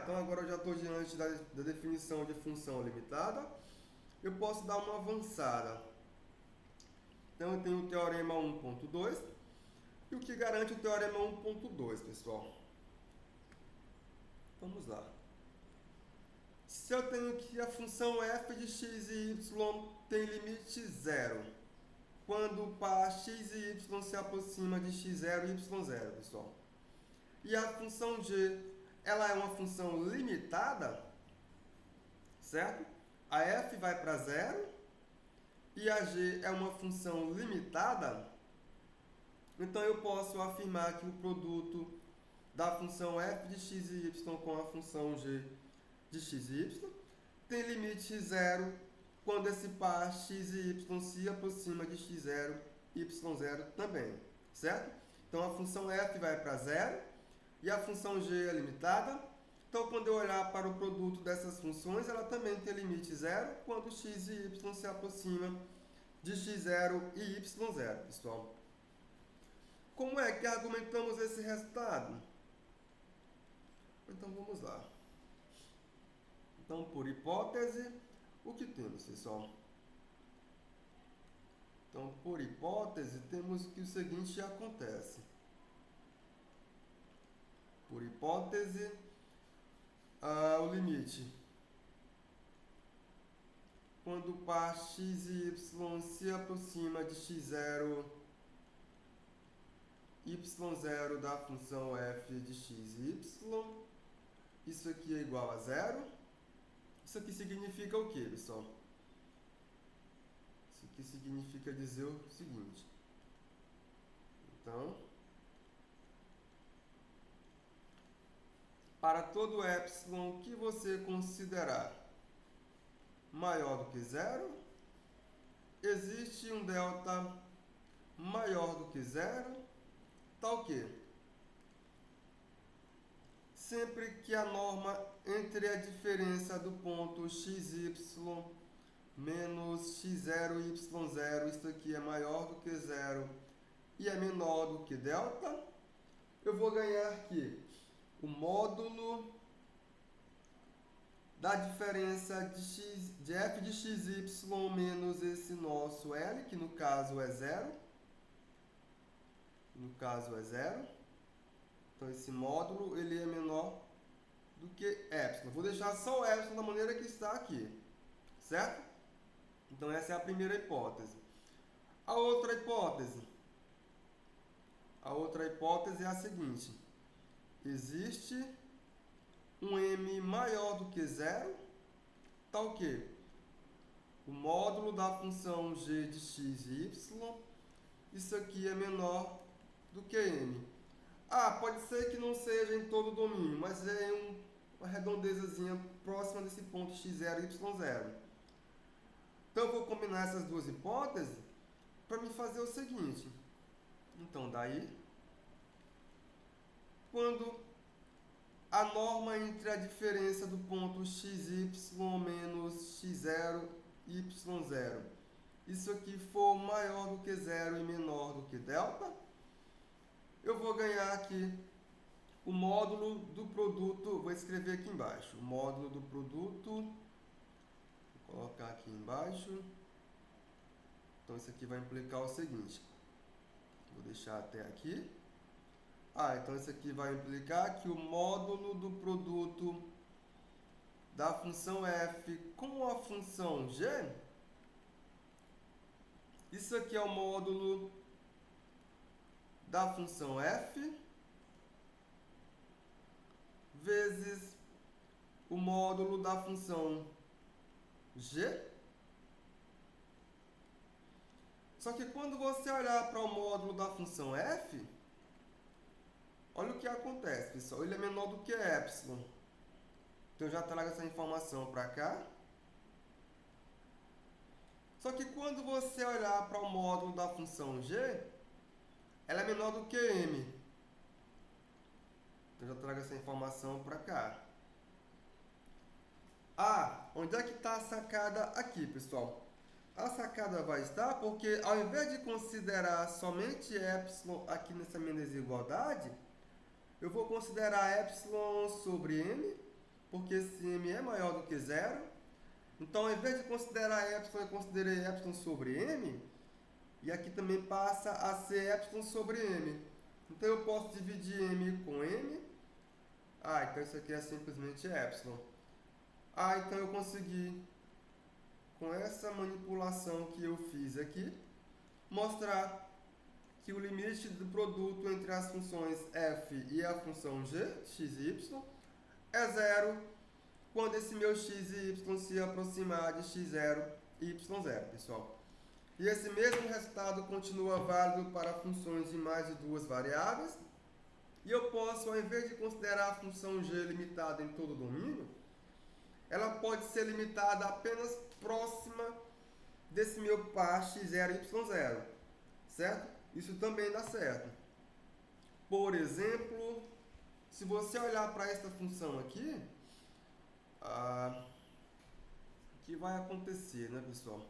S1: Então agora eu já estou diante da definição de função limitada. Eu posso dar uma avançada. Então, eu tenho o teorema 1.2. E o que garante o teorema 1.2, pessoal? Vamos lá. Se eu tenho que a função f de x e y tem limite zero, quando para x e y se aproxima de x0 e y0, pessoal. E a função g, ela é uma função limitada, certo? A f vai para zero e a g é uma função limitada. Então, eu posso afirmar que o produto da função f de x e y com a função g de x e y tem limite zero quando esse par x e y se aproxima de x0 e y0 também, certo? Então, a função f vai para zero e a função g é limitada. Então, quando eu olhar para o produto dessas funções, ela também tem limite zero quando x e y se aproximam de x0 e y0, pessoal. Como é que argumentamos esse resultado? Então, vamos lá. Então, por hipótese, o que temos, pessoal? Então, por hipótese, temos que o seguinte acontece. Por hipótese, o limite. Quando o par x e y se aproxima de x0, y0 da função f de x e y, isso aqui é igual a zero. Isso aqui significa o quê, pessoal? Isso aqui significa dizer o seguinte. Então, para todo epsilon que você considerar maior do que zero, existe um delta maior do que zero, tal que sempre que a norma entre a diferença do ponto xy menos x0 e y0, isso aqui é maior do que zero e é menor do que delta, eu vou ganhar aqui o módulo da diferença de f de xy menos esse nosso L, que no caso é zero. No caso é zero. Então, esse módulo ele é menor do que epsilon. Vou deixar só o epsilon da maneira que está aqui, certo? Então, essa é a primeira hipótese. A outra hipótese é a seguinte. Existe um m maior do que zero, tal que o módulo da função g de x e y, isso aqui é menor do que m. Pode ser que não seja em todo o domínio, mas é uma redondezazinha próxima desse ponto x0 e y0. Então, eu vou combinar essas duas hipóteses para me fazer o seguinte. Então, daí, quando a norma entre a diferença do ponto xy menos x0 e y0, isso aqui for maior do que zero e menor do que delta, eu vou ganhar aqui o módulo do produto, vou escrever aqui embaixo, o módulo do produto, vou colocar aqui embaixo. Então, isso aqui vai implicar o seguinte, vou deixar até aqui. Então isso aqui vai implicar que o módulo do produto da função f com a função g, isso aqui é o módulo da função f vezes o módulo da função g. Só que quando você olhar para o módulo da função f, olha o que acontece, pessoal. Ele é menor do que epsilon. Então eu já trago essa informação para cá. Só que quando você olhar para o módulo da função g, ela é menor do que m. Então eu já trago essa informação para cá. Onde é que está a sacada aqui, pessoal? A sacada vai estar porque, ao invés de considerar somente epsilon aqui nessa minha desigualdade, eu vou considerar epsilon sobre m, porque esse m é maior do que zero. Então, ao invés de considerar epsilon, eu considerei epsilon sobre m, e aqui também passa a ser epsilon sobre m. Então, eu posso dividir m com m. Então isso aqui é simplesmente epsilon. Então eu consegui, com essa manipulação que eu fiz aqui, mostrar que o limite do produto entre as funções f e a função g, x e y, é zero quando esse meu x e y se aproximar de x0 e y0, pessoal. E esse mesmo resultado continua válido para funções de mais de duas variáveis. E eu posso, ao invés de considerar a função g limitada em todo o domínio, ela pode ser limitada apenas próxima desse meu par x0 e y0, certo? Isso também dá certo. Por exemplo, se você olhar para esta função aqui, o que vai acontecer, né, pessoal?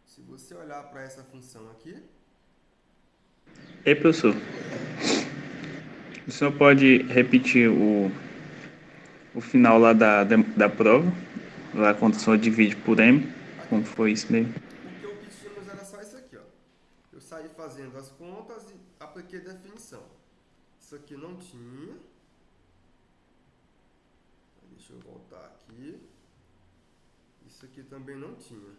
S1: Se você olhar para essa função aqui...
S2: Ei, professor, o senhor pode repetir o final lá da prova, lá quando o senhor divide por m, como foi isso mesmo?
S1: Porque o que tínhamos era só isso aqui, ó. Eu saí fazendo as contas e apliquei definição. Isso aqui não tinha. Deixa eu voltar aqui. Isso aqui também não tinha.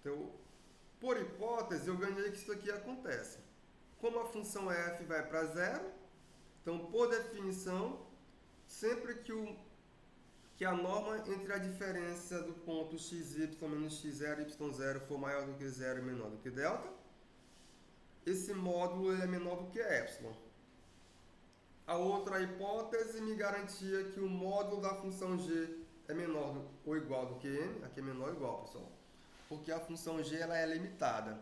S1: Então, por hipótese, eu ganhei que isso aqui acontece. Como a função f vai para zero, então, por definição, sempre que a norma entre a diferença do ponto xy menos x0 e y0 for maior do que zero e menor do que delta, esse módulo é menor do que epsilon. A outra hipótese me garantia que o módulo da função g é menor ou igual do que m. Aqui é menor ou igual, pessoal. Porque a função g ela é limitada.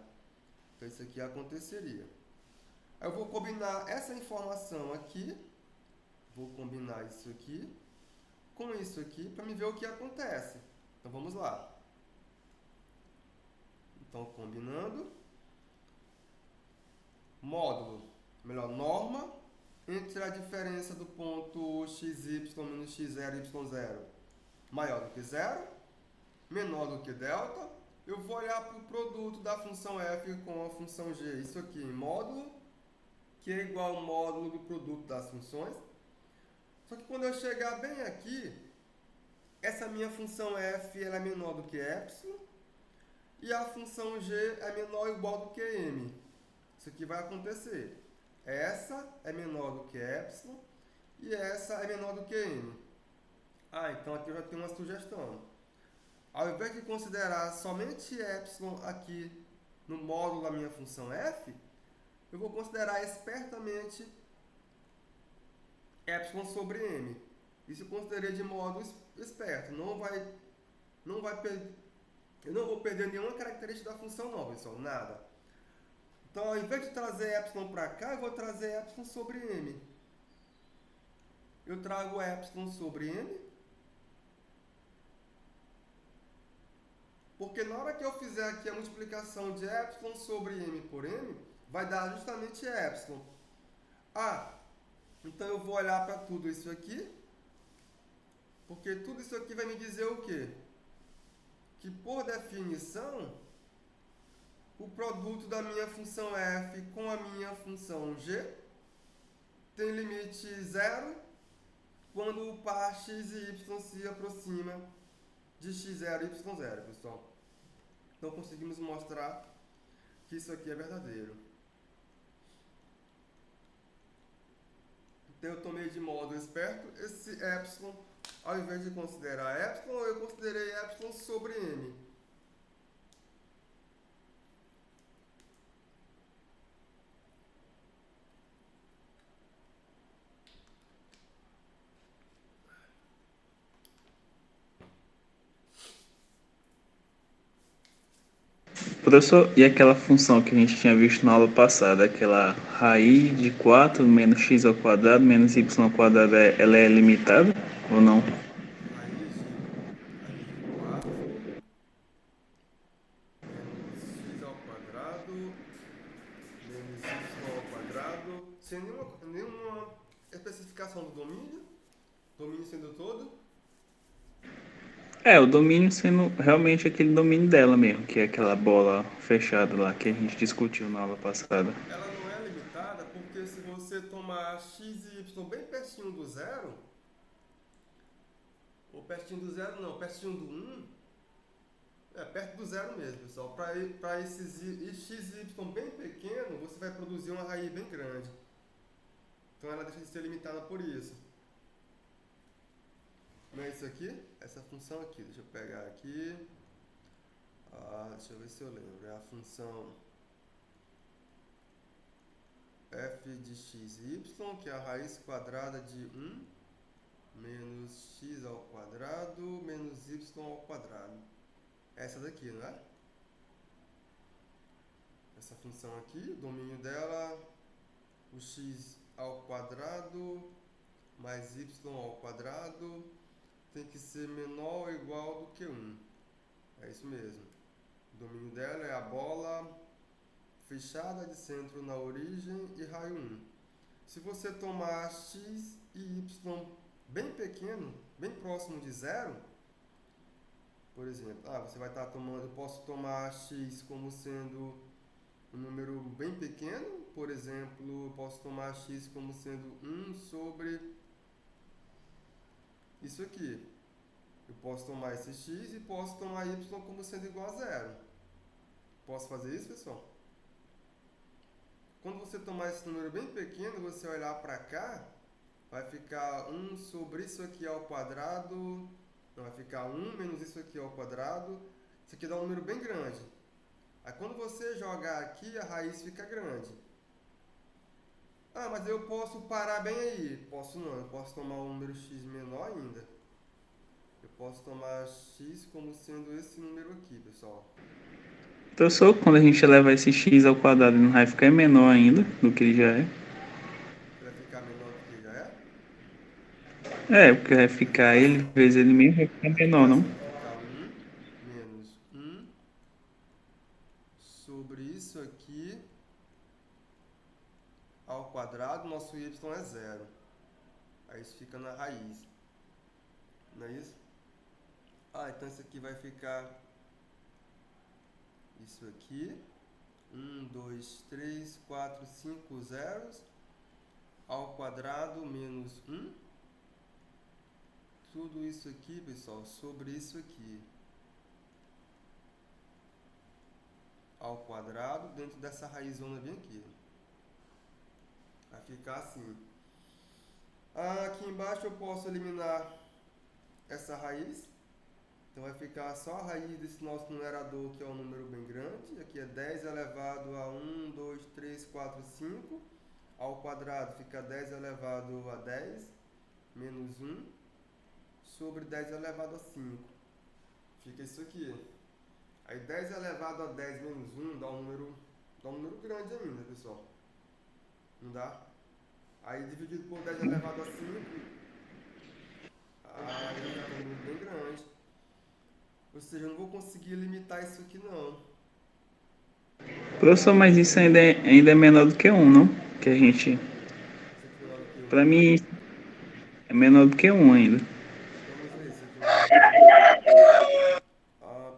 S1: Então, isso aqui aconteceria. Eu vou combinar essa informação aqui. Vou combinar isso aqui com isso aqui para me ver o que acontece. Então, vamos lá. Então, combinando. Módulo, melhor, norma entre a diferença do ponto xy menos x0 e y0 maior do que zero, menor do que delta. Eu vou olhar para o produto da função f com a função g. Isso aqui em módulo, que é igual ao módulo do produto das funções. Só que quando eu chegar bem aqui, essa minha função f ela é menor do que epsilon e a função g é menor ou igual do que m. Isso aqui vai acontecer. Essa é menor do que epsilon e essa é menor do que m. Então aqui eu já tenho uma sugestão. Ao invés de considerar somente epsilon aqui no módulo da minha função f, eu vou considerar espertamente epsilon sobre m. Isso eu considerei de modo esperto. Eu não vou perder nenhuma característica da função não, pessoal. Nada. Então, ao invés de trazer epsilon para cá, eu vou trazer epsilon sobre m. Eu trago epsilon sobre m. Porque na hora que eu fizer aqui a multiplicação de epsilon sobre m por m, vai dar justamente epsilon. Então eu vou olhar para tudo isso aqui. Porque tudo isso aqui vai me dizer o quê? Que por definição, o produto da minha função f com a minha função g tem limite zero quando o par x e y se aproxima de x0 e y0, pessoal. Então conseguimos mostrar que isso aqui é verdadeiro. Então eu tomei de modo esperto esse epsilon, ao invés de considerar epsilon, eu considerei epsilon sobre m.
S2: Professor, e aquela função que a gente tinha visto na aula passada, aquela raiz de 4 menos x ao quadrado menos y ao quadrado, ela é limitada ou não?
S1: Raiz de 4 menos x ao quadrado menos y ao quadrado, sem nenhuma especificação do domínio, domínio sendo todo.
S2: É, o domínio sendo realmente aquele domínio dela mesmo, que é aquela bola fechada lá que a gente discutiu na aula passada.
S1: Ela não é limitada porque se você tomar x e y bem pertinho do zero, ou pertinho do zero não, pertinho do 1, perto do zero mesmo, pessoal. Para esses x e y bem pequeno, você vai produzir uma raiz bem grande. Então ela deixa de ser limitada por isso. Não é isso aqui? Essa função aqui, deixa eu pegar aqui. Deixa eu ver se eu lembro. É a função f de x e y, que é a raiz quadrada de 1 menos x ao quadrado menos y ao quadrado. Essa daqui, não é? Essa função aqui, o domínio dela, o x ao quadrado mais y ao quadrado tem que ser menor ou igual do que 1. É isso mesmo. O domínio dela é a bola fechada de centro na origem e raio 1. Se você tomar x e y bem pequeno, bem próximo de zero, por exemplo, você vai estar tomando, eu posso tomar x como sendo um número bem pequeno, por exemplo, eu posso tomar x como sendo 1 sobre isso aqui. Eu posso tomar esse x e posso tomar y como sendo igual a zero. Posso fazer isso, pessoal? Quando você tomar esse número bem pequeno, você olhar para cá, vai ficar 1 sobre isso aqui ao quadrado. Não, vai ficar 1 menos isso aqui ao quadrado. Isso aqui dá um número bem grande. Aí quando você jogar aqui, a raiz fica grande. Mas eu posso parar bem aí. Posso não, eu posso tomar um número x menor ainda. Eu posso tomar x como sendo esse número aqui, pessoal.
S2: Professor, quando a gente elevar esse x ao quadrado, ele não vai ficar menor ainda do que ele já é?
S1: Ele vai ficar menor do que já é?
S2: É, porque vai
S1: Vai
S2: ficar
S1: ficar
S2: ele
S1: assim.
S2: vezes ele mesmo, vai ficar
S1: Vai
S2: menor,
S1: ficar
S2: não?
S1: assim, vai ficar 1 menos 1 sobre isso aqui ao quadrado, nosso y é zero. Aí isso fica na raiz. Não é isso? Então isso aqui vai ficar isso aqui. 1, 2, 3, 4, 5 zeros ao quadrado menos 1. Tudo isso aqui, pessoal, sobre isso aqui. Ao quadrado dentro dessa raizona bem aqui. Vai ficar assim. Aqui embaixo eu posso eliminar essa raiz. Então vai ficar só a raiz desse nosso numerador, que é um número bem grande. Aqui é 10 elevado a 1, 2, 3, 4, 5. Ao quadrado fica 10 elevado a 10 menos 1 sobre 10 elevado a 5. Fica isso aqui. Aí 10 elevado a 10 menos 1 dá um número grande ainda, pessoal. Não dá? Aí dividido por 10 elevado a 5, aí vai ficar um número bem grande. Ou seja, eu não vou conseguir limitar isso aqui não.
S2: Professor, mas isso ainda é menor do que 1, não? Que a gente...
S1: Isso aqui é menor do que
S2: Pra
S1: 1.
S2: mim, é menor do que 1 ainda.
S1: Vamos ver isso aqui é menor do que 1.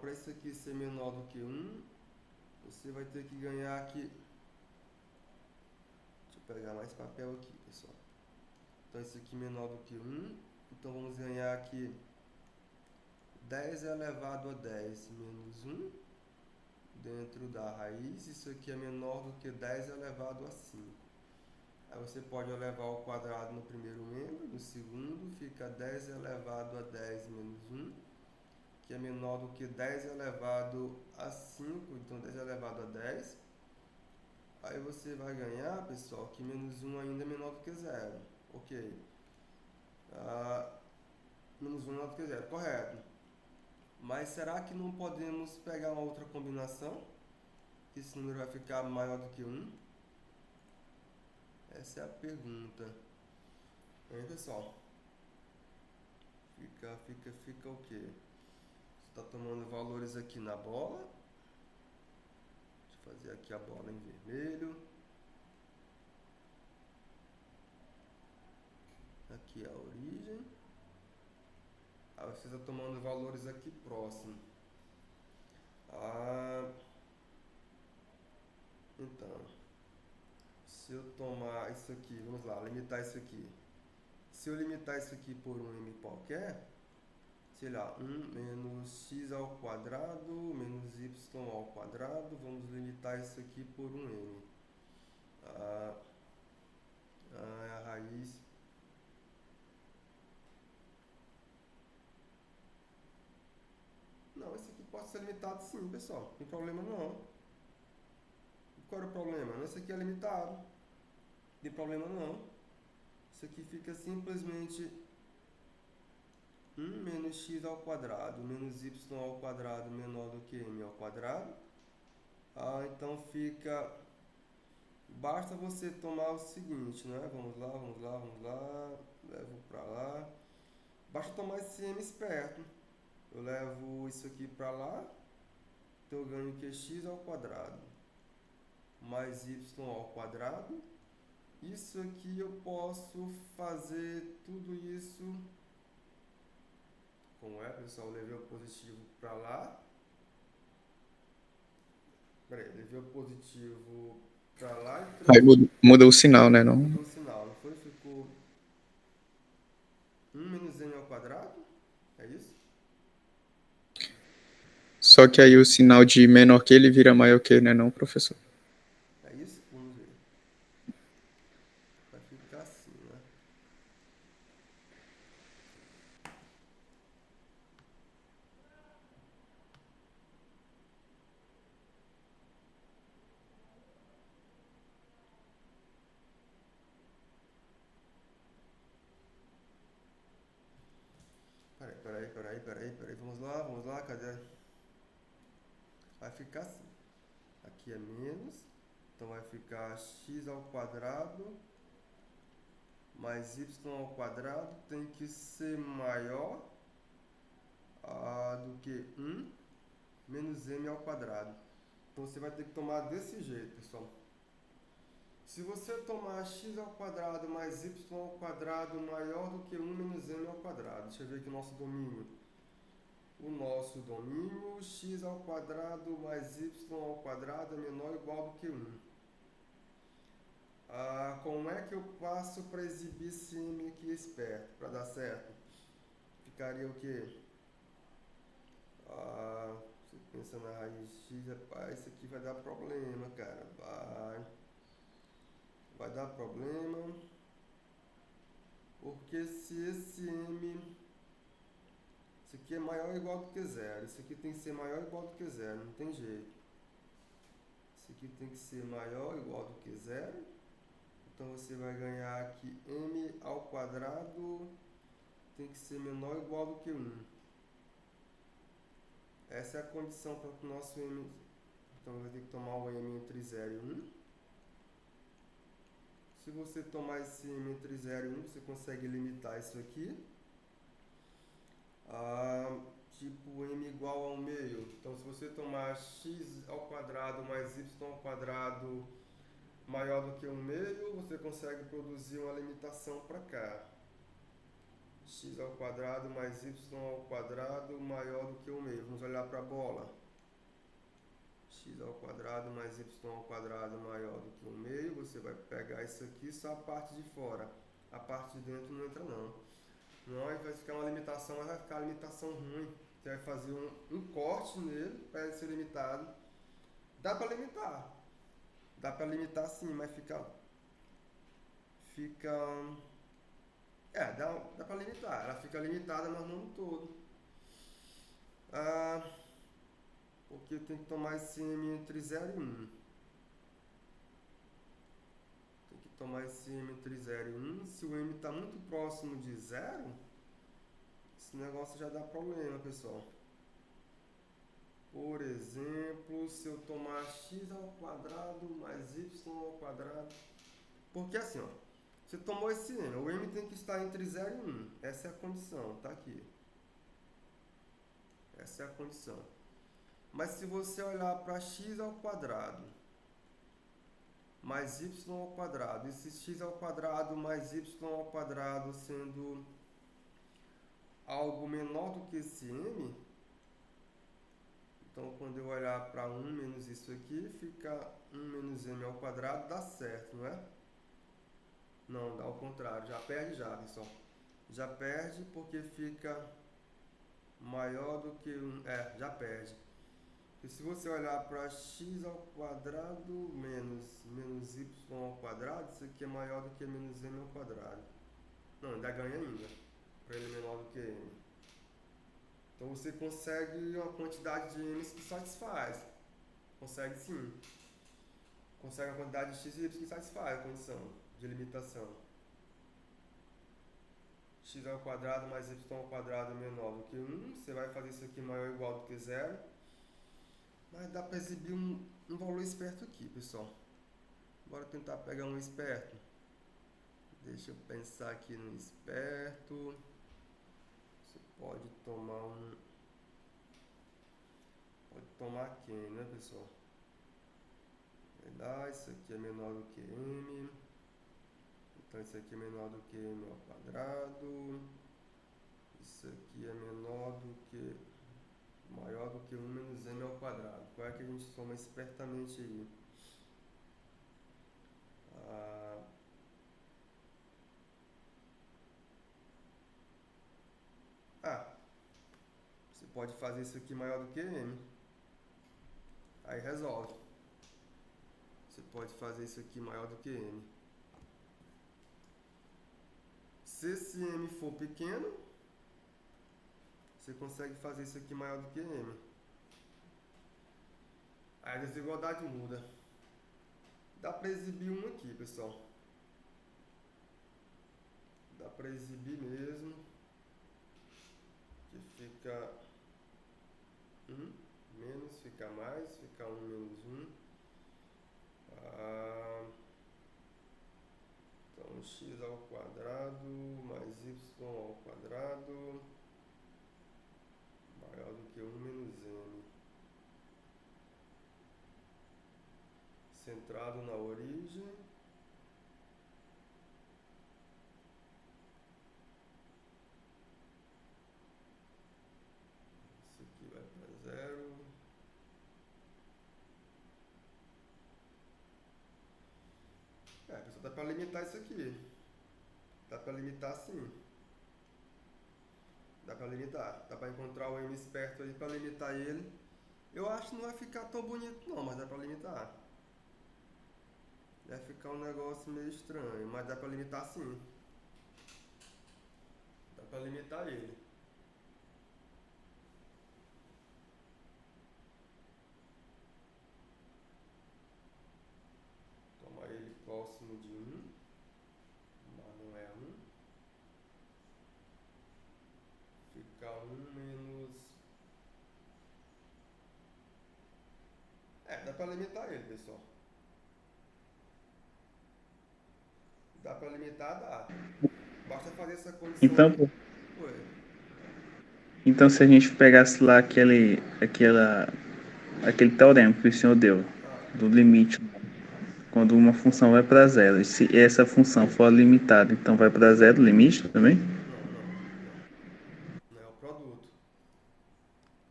S1: Para isso aqui ser menor do que 1, você vai ter que ganhar aqui. Deixa eu pegar mais papel aqui, pessoal. Então isso aqui é menor do que 1. Então vamos ganhar aqui 10 elevado a 10 menos 1 dentro da raiz. Isso aqui é menor do que 10 elevado a 5. Aí você pode elevar ao quadrado no primeiro membro, no segundo fica 10 elevado a 10 menos 1, que é menor do que 10 elevado a 5, então 10 elevado a 10. Aí você vai ganhar, pessoal, que menos 1 ainda é menor do que 0. Ok. Menos 1 é menor do que 0, correto. Mas será que não podemos pegar uma outra combinação? Que esse número vai ficar maior do que 1? Essa é a pergunta. Hein, pessoal? Fica o quê? Você está tomando valores aqui na bola. Deixa eu fazer aqui a bola em vermelho. Aqui é a origem. Aí você está tomando valores aqui próximo. Então, se eu tomar isso aqui, vamos lá, limitar isso aqui. Se eu limitar isso aqui por um m qualquer, sei lá, 1 menos x ao quadrado menos y ao quadrado, vamos limitar isso aqui por um m. É a raiz. Não, esse aqui pode ser limitado sim, pessoal, não tem problema não. Qual era o problema? Não, esse aqui é limitado, não tem problema não. Isso aqui fica simplesmente 1 menos x ao quadrado menos y ao quadrado menor do que m ao quadrado. Então fica... Basta você tomar o seguinte, né? Vamos lá. Levo pra lá. Basta tomar esse m esperto. Eu levo isso aqui pra lá. Então eu ganho que x ao quadrado mais y ao quadrado. Isso aqui eu posso fazer tudo isso... Como é, pessoal? Eu levei o positivo para lá. Peraí, levei o positivo para lá e
S3: Aí muda o sinal, né? Não?
S1: mudou o sinal, não foi? Ficou 1 menos m ao quadrado? É isso?
S3: Só que aí o sinal de menor que ele vira maior que, né, não, professor?
S1: É isso? Vamos ver. Vai ficar assim, né? Peraí. Vamos lá, cadê? Vai ficar assim. Aqui é menos. Então vai ficar x ao quadrado mais y ao quadrado tem que ser maior do que 1 menos m ao quadrado. Então você vai ter que tomar desse jeito, pessoal. Se você tomar x ao quadrado mais y ao quadrado maior do que 1 menos m ao quadrado, deixa eu ver aqui o nosso domínio. O nosso domínio, x ao quadrado mais y ao quadrado é menor ou igual do que 1. Como é que eu passo para exibir esse m aqui esperto, para dar certo? Ficaria o quê? Você pensa na raiz x, isso aqui vai dar problema, cara. Vai dar problema, porque se esse m, isso aqui é maior ou igual do que zero, isso aqui tem que ser maior ou igual do que zero, não tem jeito. Isso aqui tem que ser maior ou igual do que zero, então você vai ganhar aqui m ao quadrado tem que ser menor ou igual do que 1. Essa é a condição para o nosso m, então vai ter que tomar o m entre 0 e 1. Se você tomar esse m entre 0 e 1, você consegue limitar isso aqui. Tipo m igual ao meio. Então, se você tomar x ao quadrado mais y ao quadrado maior do que 1 meio, você consegue produzir uma limitação para cá. X ao quadrado mais y ao quadrado maior do que 1 meio. Vamos olhar para a bola. X ao quadrado mais y ao quadrado maior do que 1 meio. Você vai pegar isso aqui, só a parte de fora. A parte de dentro não entra não. Não, aí vai ficar uma limitação, mas vai ficar uma limitação ruim. Você vai fazer um corte nele para ele ser limitado. Dá para limitar. Dá para limitar sim, mas fica dá para limitar. Ela fica limitada, mas não no todo. Ah, porque tem que tomar esse M entre 0 e 1. Tem que tomar esse M entre 0 e 1. Se o M está muito próximo de 0, esse negócio já dá problema, pessoal. Por exemplo, se eu tomar x ao quadrado mais y ao quadrado. Porque assim, ó, você tomou esse M, o M tem que estar entre 0 e 1. Essa é a condição, tá aqui. Essa é a condição. Mas se você olhar para x ao quadrado mais y ao quadrado, esse x ao quadrado mais y ao quadrado sendo algo menor do que esse m, então quando eu olhar para 1 menos isso aqui, fica 1 menos m ao quadrado, dá certo, não é? Não, dá ao contrário, já perde já, pessoal. Já perde porque fica maior do que 1, já perde. E se você olhar para x ao quadrado menos y ao quadrado, isso aqui é maior do que menos m ao quadrado. Não, ainda ganha ainda, para ele menor do que m. Então você consegue uma quantidade de m's que satisfaz. Consegue sim. Consegue uma quantidade de x e y que satisfaz a condição de limitação. X ao quadrado mais y ao quadrado menor do que 1. Você vai fazer isso aqui maior ou igual do que 0. Mas dá para exibir um valor esperto aqui, pessoal. Bora tentar pegar um esperto. Deixa eu pensar aqui no esperto. Você pode tomar Pode tomar quem, né, pessoal? Isso aqui é menor do que m. Então isso aqui é menor do que m ao quadrado. Isso aqui é maior do que 1 menos m ao quadrado. Qual é que a gente toma espertamente aí? Você pode fazer isso aqui maior do que m. Aí resolve. Você pode fazer isso aqui maior do que m. Se esse m for pequeno, você consegue fazer isso aqui maior do que m. Aí a desigualdade muda. Dá para exibir um aqui, pessoal. Dá para exibir mesmo. Que fica 1 menos, fica mais, fica 1 menos 1. Então x ao quadrado mais y ao quadrado maior do que 1 menos m. Centrado na origem. Isso aqui vai para 0. Pessoal, dá para limitar isso aqui. Dá para limitar sim. Dá para limitar. Dá para encontrar o m esperto aí para limitar ele. Eu acho que não vai ficar tão bonito não, mas dá para limitar. Vai ficar um negócio meio estranho, mas dá para limitar sim. Dá para limitar ele. Toma ele próximo de 1, mas não é 1. Fica 1 menos... dá para limitar ele, pessoal. Dá para limitar, dá. Basta fazer essa condição
S2: Então,
S1: aqui.
S2: então se a gente pegasse lá aquele teorema que o senhor deu, do limite, quando uma função vai para zero, e se essa função for limitada, então vai para zero o limite também?
S1: Não é o produto.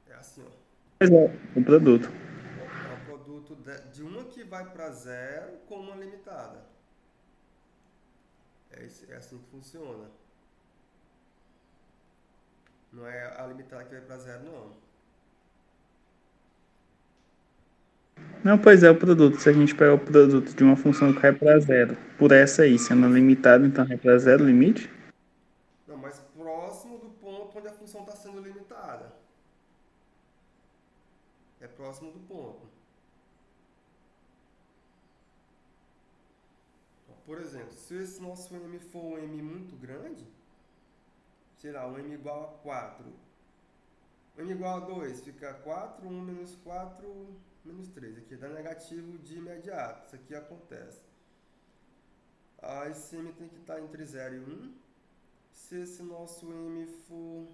S1: É assim, ó.
S2: Pois é, o produto.
S1: É o produto de uma que vai para zero com uma limitada. É assim que funciona. Não é a limitada que vai para zero, não.
S2: Não, pois é, o produto. Se a gente pegar o produto de uma função que vai para zero, por essa aí sendo
S1: Isso.
S2: limitada, então vai para zero o
S1: É.
S2: limite?
S1: Não, mas próximo do ponto onde a função está sendo limitada. É próximo do ponto. Por exemplo, se esse nosso m for um m muito grande, sei lá, um m igual a 4, m igual a 2, fica 4, 1 menos 4, menos 3. Aqui dá negativo de imediato, isso aqui acontece. Esse m tem que estar entre 0 e 1. Se esse nosso m for,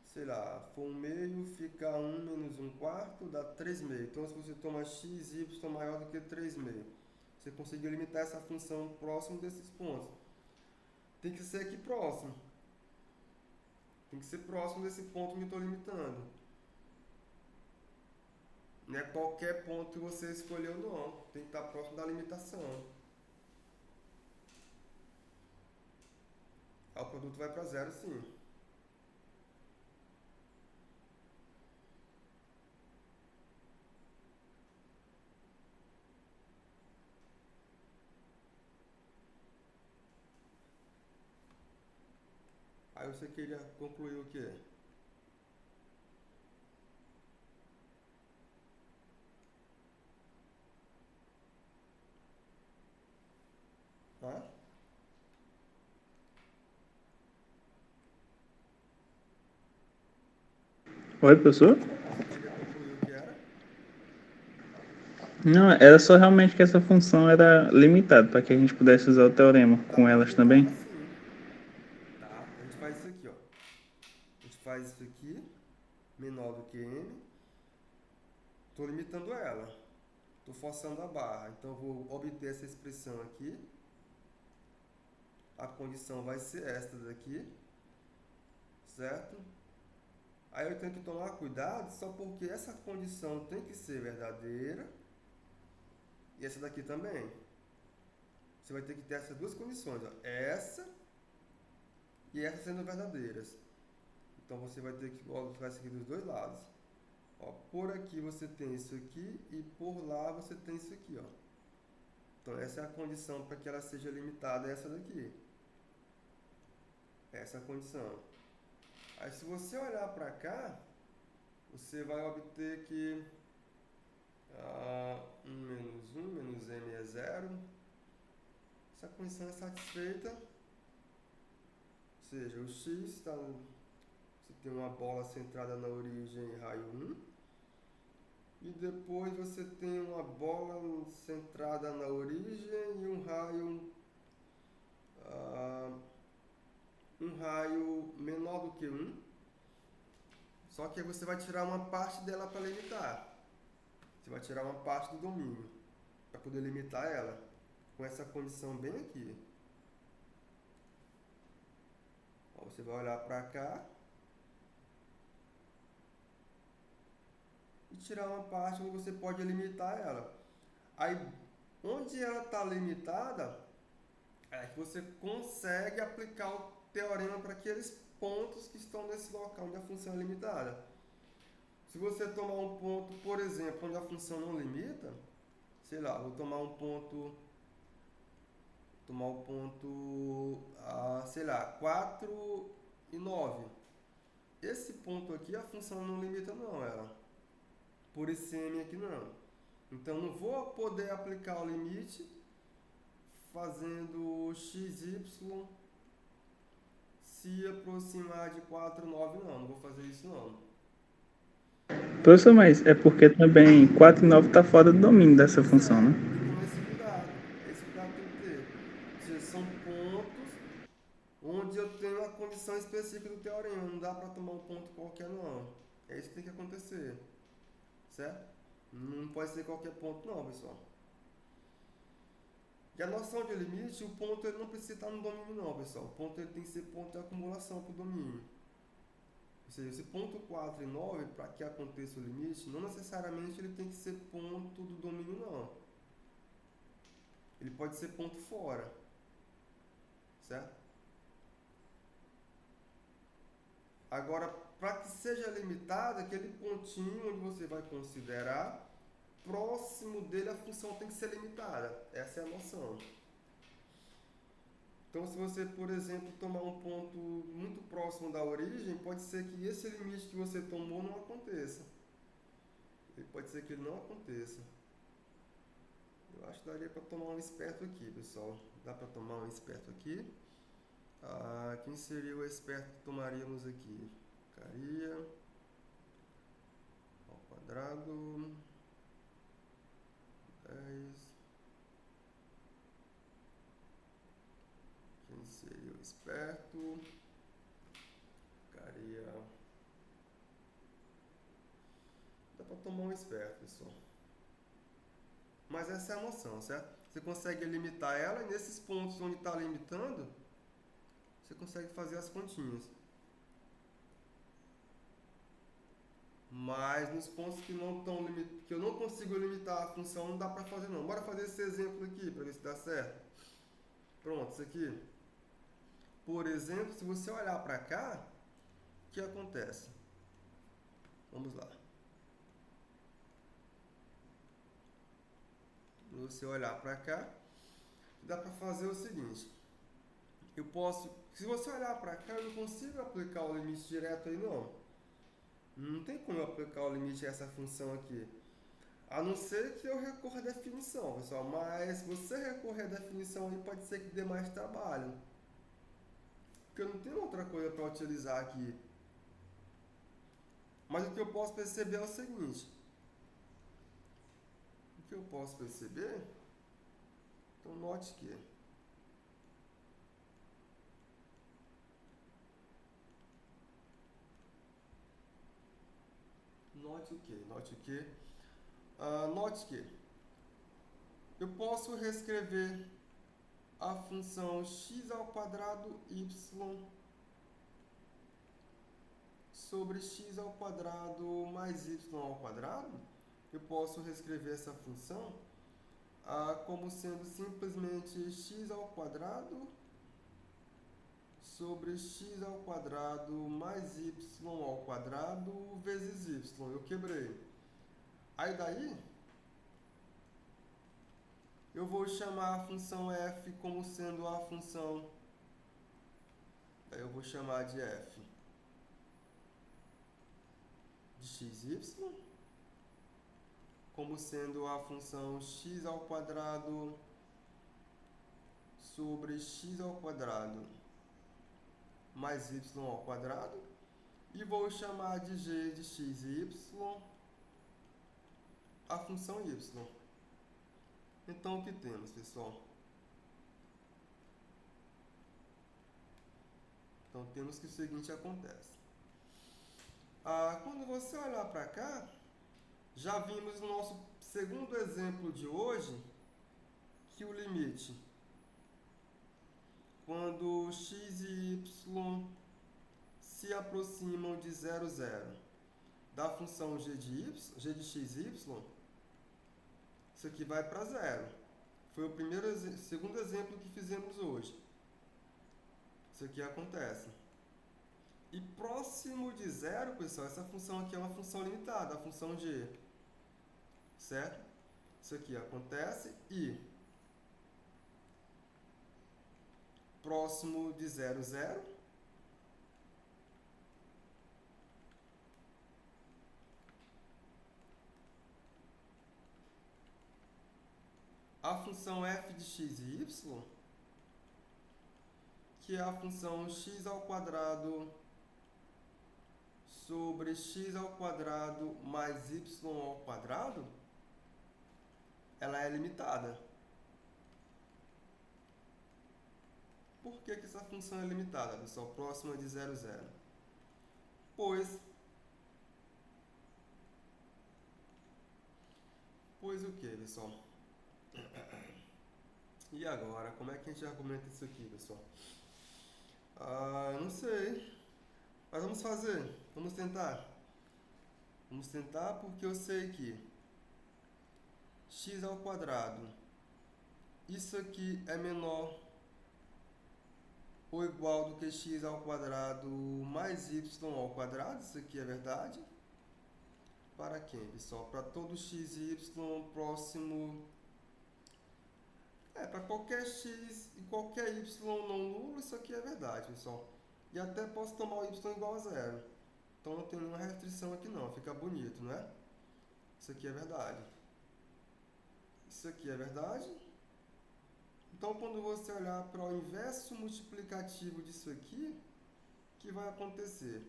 S1: sei lá, for 1 meio, fica 1 menos 1 quarto, dá 3 meio. Então, se você toma x, y maior do que 3 meio, você conseguiu limitar essa função próximo desses pontos. Tem que ser aqui próximo. Tem que ser próximo desse ponto que eu estou limitando. Não é qualquer ponto que você escolheu, não. Tem que estar próximo da limitação. Aí o produto vai para zero, sim. Aí você queria concluir o quê? Hã?
S2: Oi, professor?
S1: Você queria concluir o que era?
S2: Não, era só realmente que essa função era limitada, para que a gente pudesse usar o teorema
S1: Dá
S2: com
S1: para
S2: elas
S1: limitar
S2: também.
S1: ela sim. Tá? A gente faz isso aqui, ó. A gente faz isso aqui, menor do que m. Estou limitando ela. Estou forçando a barra. Então, eu vou obter essa expressão aqui. A condição vai ser esta daqui. Certo? Aí eu tenho que tomar cuidado só porque essa condição tem que ser verdadeira. E essa daqui também. Você vai ter que ter essas duas condições, ó. Essa e essa sendo verdadeiras. Então você vai ter que colocar isso aqui dos dois lados. Ó, por aqui você tem isso aqui e por lá você tem isso aqui, ó. Então essa é a condição para que ela seja limitada a essa daqui. Essa é a condição. Aí se você olhar para cá, você vai obter que 1 menos 1 menos m é 0. Essa condição é satisfeita. Ou seja, o x está... Você tem uma bola centrada na origem raio 1. E depois você tem uma bola centrada na origem e um raio menor do que 1. Só que aí você vai tirar uma parte dela para limitar. Você vai tirar uma parte do domínio para poder limitar ela. Com essa condição bem aqui. Ó, você vai olhar para cá. E tirar uma parte onde você pode limitar ela. Aí, onde ela está limitada, é que você consegue aplicar o teorema para aqueles pontos que estão nesse local onde a função é limitada. Se você tomar um ponto, por exemplo, onde a função não limita, sei lá, vou tomar um ponto, sei lá, 4 e 9. Esse ponto aqui a função não limita não, ela. Por esse m aqui não. Então não vou poder aplicar o limite fazendo xy se aproximar de 4, 9 não. Não vou fazer isso não.
S2: Professor, mas é porque também 4 e 9 está fora do domínio dessa
S1: Pois
S2: função,
S1: é,
S2: né?
S1: tem que tomar esse cuidado. Esse cuidado tem que ter. Ou seja, são pontos onde eu tenho a condição específica do teorema. Não dá para tomar um ponto qualquer não. É isso que tem que acontecer. Certo? Não pode ser qualquer ponto não, pessoal. E a noção de limite, o ponto ele não precisa estar no domínio não, pessoal. O ponto ele tem que ser ponto de acumulação para o domínio. Ou seja, esse ponto 4 e 9, para que aconteça o limite, não necessariamente ele tem que ser ponto do domínio não. Ele pode ser ponto fora. certo? Agora, para que seja limitado, aquele pontinho onde você vai considerar, próximo dele a função tem que ser limitada. Essa é a noção. Então, se você, por exemplo, tomar um ponto muito próximo da origem, pode ser que esse limite que você tomou não aconteça. E pode ser que ele não aconteça. Eu acho que daria para tomar um esperto aqui, pessoal. Dá para tomar um esperto aqui. Quem seria o esperto que tomaríamos aqui? Ficaria ao quadrado 10. Quem seria o esperto? Ficaria... Dá para tomar um esperto, pessoal. Mas essa é a noção, certo? Você consegue limitar ela e nesses pontos onde está limitando, você consegue fazer as continhas. Mas nos pontos que não estão que eu não consigo limitar a função, não dá para fazer não. Bora fazer esse exemplo aqui para ver se dá certo. Pronto, isso aqui. Por exemplo, se você olhar para cá, o que acontece? Vamos lá. Se você olhar para cá, dá para fazer o seguinte. Eu posso, se você olhar para cá, eu não consigo aplicar o limite direto aí não. Não tem como eu aplicar o limite a essa função aqui. A não ser que eu recorra à definição, pessoal. Mas se você recorrer à definição aí, pode ser que dê mais trabalho. Porque eu não tenho outra coisa para utilizar aqui. Mas o que eu posso perceber é o seguinte. O que eu posso perceber... Então note que... Note o que? Note que eu posso reescrever a função x ao quadrado y sobre x ao quadrado mais y ao quadrado. Eu posso reescrever essa função como sendo simplesmente x ao quadrado sobre x ao quadrado mais y ao quadrado vezes y. Eu quebrei. Aí daí, eu vou chamar a função f como sendo a função... Aí eu vou chamar de f de xy como sendo a função x ao quadrado sobre x ao quadrado mais y ao quadrado, e vou chamar de g de x e y a função y. Então o que temos, pessoal? Então temos que o seguinte acontece. Quando você olhar para cá, já vimos no nosso segundo exemplo de hoje que o limite, quando x e y se aproximam de 0, 0, da função g de x e y, isso aqui vai para 0. Foi o segundo exemplo que fizemos hoje. Isso aqui acontece. E próximo de 0, pessoal, essa função aqui é uma função limitada, a função g. Certo? Isso aqui acontece e próximo de 0, 0, a função f de x e y, que é a função x ao quadrado sobre x ao quadrado mais y ao quadrado, ela é limitada. Por que essa função é limitada, pessoal? Próxima de 0, 0. Pois o que, pessoal? E agora, como é que a gente argumenta isso aqui, pessoal? Não sei. Mas vamos fazer. Vamos tentar. Vamos tentar porque eu sei que x ao quadrado, isso aqui é menor ou igual do que x ao quadrado mais y ao quadrado. Isso aqui é verdade. Para quem, pessoal? Para todo x e y próximo... para qualquer x e qualquer y não nulo, isso aqui é verdade, pessoal. E até posso tomar o y igual a zero. Então não tem nenhuma restrição aqui não, fica bonito, não é? Isso aqui é verdade. Isso aqui é verdade. Então quando você olhar para o inverso multiplicativo disso aqui, o que vai acontecer?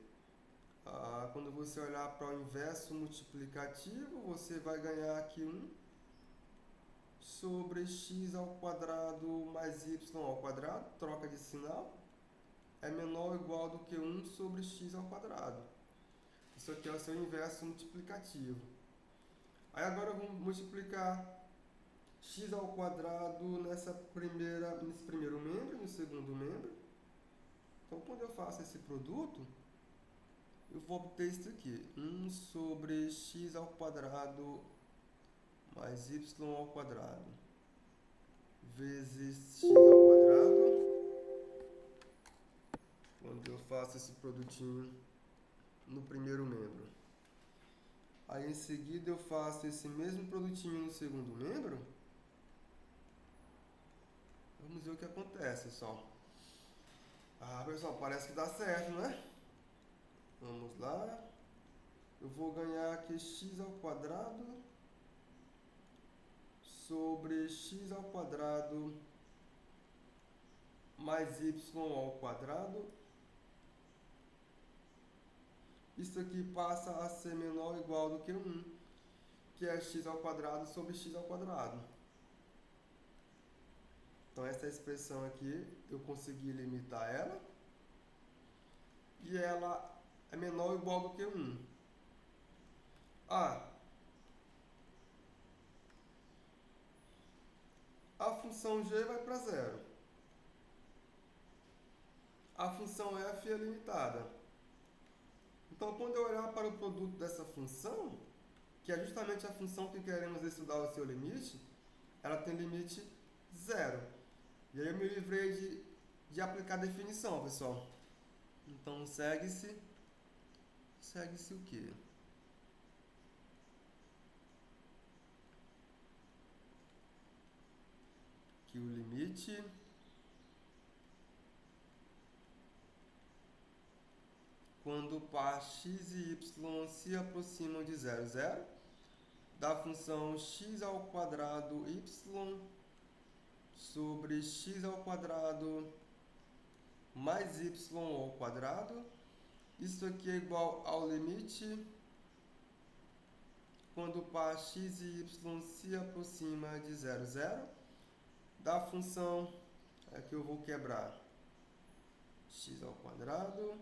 S1: Quando você olhar para o inverso multiplicativo, você vai ganhar aqui 1 sobre x ao quadrado mais y ao quadrado, troca de sinal, é menor ou igual do que 1 sobre x ao quadrado. Isso aqui é o seu inverso multiplicativo. Aí agora eu vou multiplicar x ao quadrado nesse primeiro membro e no segundo membro. Então quando eu faço esse produto, eu vou obter isso aqui, 1 sobre x ao quadrado mais y ao quadrado vezes x ao quadrado. Quando eu faço esse produtinho no primeiro membro. Aí em seguida eu faço esse mesmo produtinho no segundo membro. Vamos ver o que acontece, pessoal. Pessoal, parece que dá certo, né? Vamos lá. Eu vou ganhar aqui x ao quadrado sobre x ao quadrado mais y ao quadrado. Isso aqui passa a ser menor ou igual do que 1, que é x ao quadrado sobre x ao quadrado. Então essa expressão aqui, eu consegui limitar ela. E ela é menor ou igual do que 1. A função g vai para zero. A função f é limitada. Então, quando eu olhar para o produto dessa função, que é justamente a função que queremos estudar o seu limite, ela tem limite zero. E aí eu me livrei de aplicar a definição, pessoal. Então, segue-se o quê? Que o limite quando par x e y se aproximam de 0, 0, da função x ao quadrado y sobre x ao quadrado mais y ao quadrado. Isso aqui é igual ao limite quando par x e y se aproxima de 0, 0, da função que eu vou quebrar x ao quadrado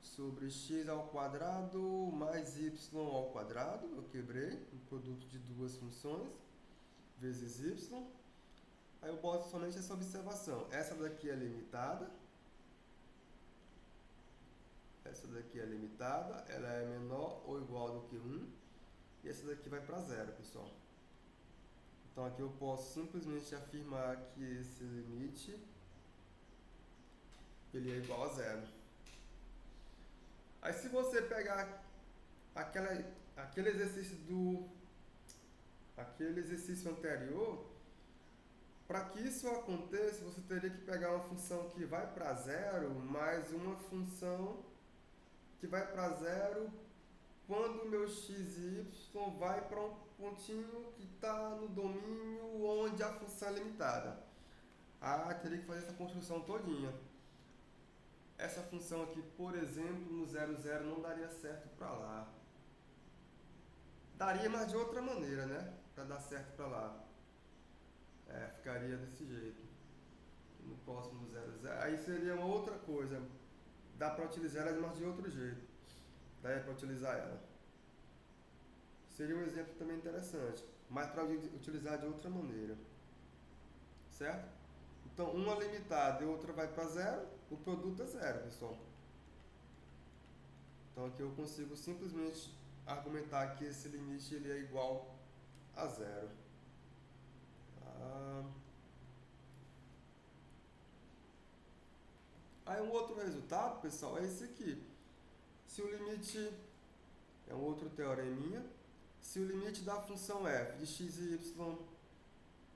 S1: sobre x ao quadrado mais y ao quadrado. Eu quebrei um produto de duas funções vezes y. Aí eu boto somente essa observação. Essa daqui é limitada. Essa daqui é limitada. Ela é menor ou igual do que 1. E essa daqui vai para zero, pessoal. Então aqui eu posso simplesmente afirmar que esse limite ele é igual a zero. Aí se você pegar aquele exercício anterior, para que isso aconteça, você teria que pegar uma função que vai para zero mais uma função que vai para zero quando o meu x e y vai para um pontinho que está no domínio onde a função é limitada. Teria que fazer essa construção todinha. Essa função aqui, por exemplo, no 0, 0 não daria certo para lá. Daria, mas de outra maneira, né? Para dar certo para lá. Ficaria desse jeito. No próximo 0, 0. Aí seria uma outra coisa. Dá para utilizar ela, mas de outro jeito. Daí para utilizar ela. Seria um exemplo também interessante. Mas para utilizar de outra maneira. Certo? Então, uma limitada e outra vai para zero. O produto é zero, pessoal. Então, aqui eu consigo simplesmente argumentar que esse limite ele é igual a zero. Aí um outro resultado, pessoal, é esse aqui. Se o limite, é um outro teoreminha, se o limite da função f de x e y,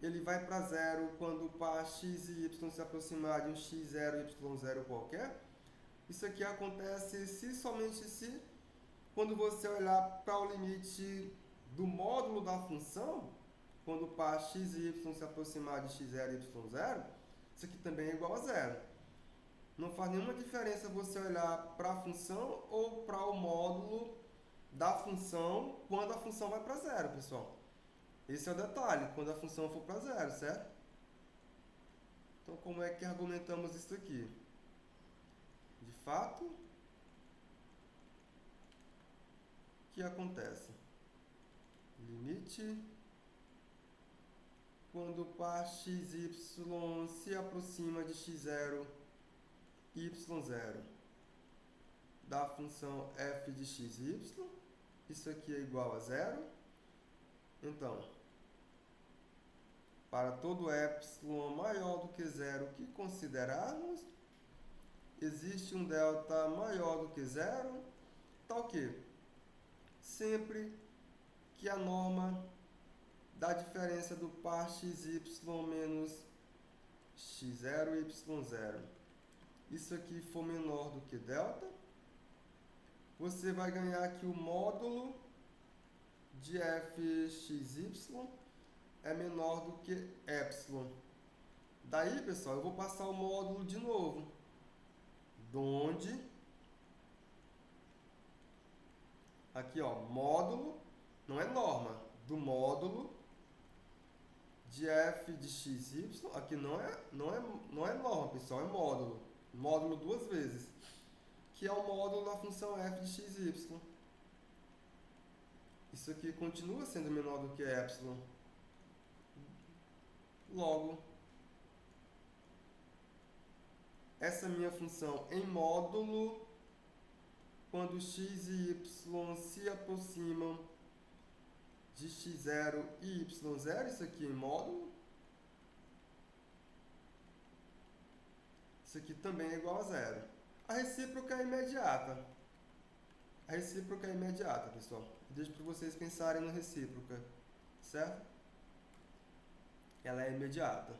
S1: ele vai para zero quando o par x e y se aproximar de um x0, y0 qualquer, isso aqui acontece se somente se, quando você olhar para o limite do módulo da função, quando o par x e y se aproximar de x0 e y0, isso aqui também é igual a zero. Não faz nenhuma diferença você olhar para a função ou para o módulo da função quando a função vai para zero, pessoal. Esse é o detalhe, quando a função for para zero, certo? Então, como é que argumentamos isso aqui? De fato, o que acontece? Limite quando o par x, y se aproxima de x0, y0 da função f de x, y, isso aqui é igual a zero. Então, para todo epsilon maior do que zero que considerarmos, existe um delta maior do que zero, tal que sempre que a norma da diferença do par xy menos x0 e y0, isso aqui for menor do que delta, você vai ganhar que o módulo de fxy é menor do que epsilon. Daí, pessoal, eu vou passar o módulo de novo, donde aqui, ó, módulo, não é norma, do módulo de f de xy, aqui não é norma, pessoal, é módulo. Módulo duas vezes, que é o módulo da função f de xy. Isso aqui continua sendo menor do que epsilon. Logo, essa minha função em módulo, quando x e y se aproximam de x0 e y0, isso aqui em módulo, isso aqui também é igual a zero. A recíproca é imediata. A recíproca é imediata, pessoal. Deixo para vocês pensarem na recíproca, certo? Ela é imediata.